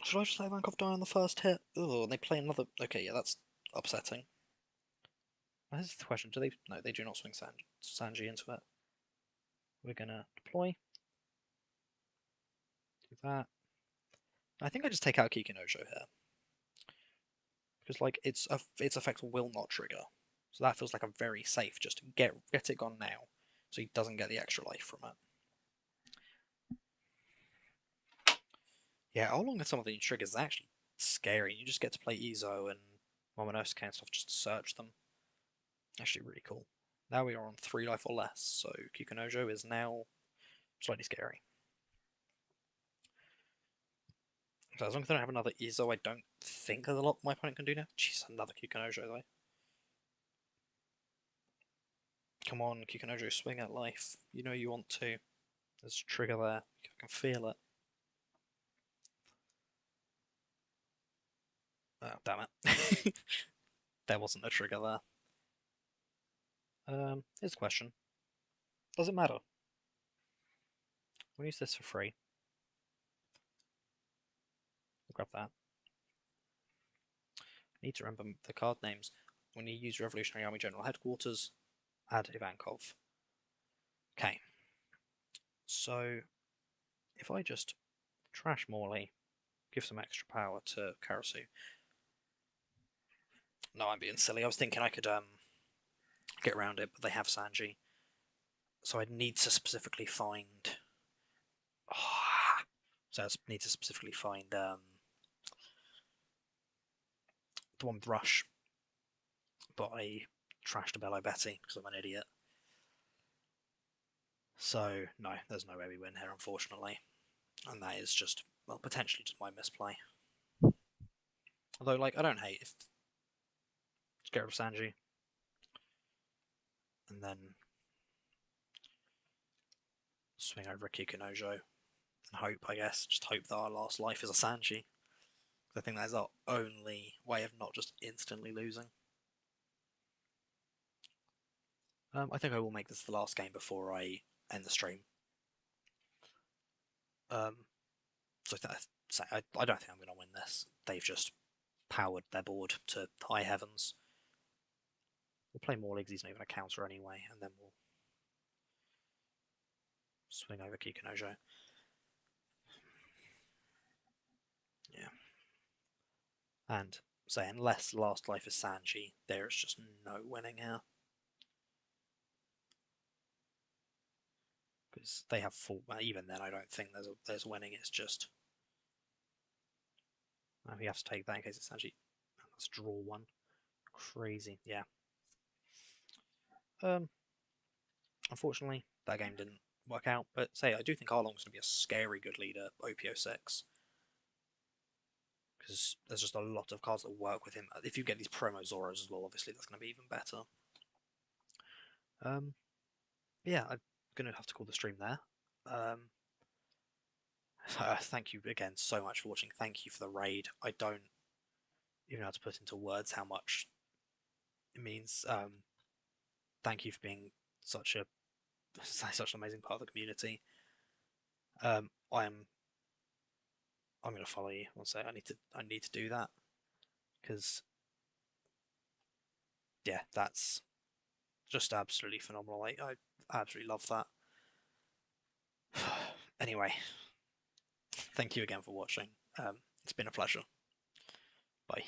Should I just let Ivankov die on the first hit? Oh, and they play another. Okay, yeah, that's upsetting. This is the question. Do they? No, they do not swing Sanji into it. We're gonna deploy. Do that. I think I just take out Kikunojo here because like its effect will not trigger, so that feels like a very safe. Just get it gone now, so he doesn't get the extra life from it. Yeah, how long are some of the triggers is actually scary. You just get to play Izo and Momonosuke and stuff just to search them. Actually, really cool. Now we are on 3 life or less, so Kikunojo is now slightly scary. So as long as I don't have another Izo, I don't think there's a lot my opponent can do now. Jeez, another Kikunojo though. Come on, Kikunojo, swing at life. You know you want to. There's a trigger there. I can feel it. Oh, damn it. There wasn't a trigger there. Here's a question. Does it matter? We'll use this for free. We'll grab that. Need to remember the card names. When you use Revolutionary Army General Headquarters, add Ivankov. Okay. So, if I just trash Morley, give some extra power to Karasu. No, I'm being silly. I was thinking I could get around it, but they have Sanji. So I'd need to specifically find. So I need to specifically find the one with Rush, but I trashed a Bello Betty because I'm an idiot. So no, there's no way we win here, unfortunately, and that is just well potentially just my misplay. Although like I don't hate if get rid of Sanji and then swing over a Kikunojo and hope, I guess, just hope that our last life is a Sanji. I think that's our only way of not just instantly losing. I think I will make this the last game before I end the stream. So I don't think I'm going to win this. They've just powered their board to high heavens. We'll play more leagues. He's not even a counter anyway, and then we'll swing over Kikunojo. Yeah. And say, unless Last Life is Sanji, there is just no winning here. Because they have full. Even then, I don't think there's winning. It's just we have to take that in case it's Sanji. Let's draw one. Crazy, yeah. Unfortunately, that game didn't work out. But say, I do think Arlong's going to be a scary good leader, OPO6. Because there's just a lot of cards that work with him. If you get these promo Zoros as well, obviously that's going to be even better. Yeah, I'm going to have to call the stream there. Thank you again so much for watching. Thank you for the raid. I don't even know how to put into words how much it means. Thank you for being such a such an amazing part of the community. I'm going to follow you. I'll say I need to do that because yeah, that's just absolutely phenomenal. I absolutely love that. Anyway, thank you again for watching. It's been a pleasure. Bye.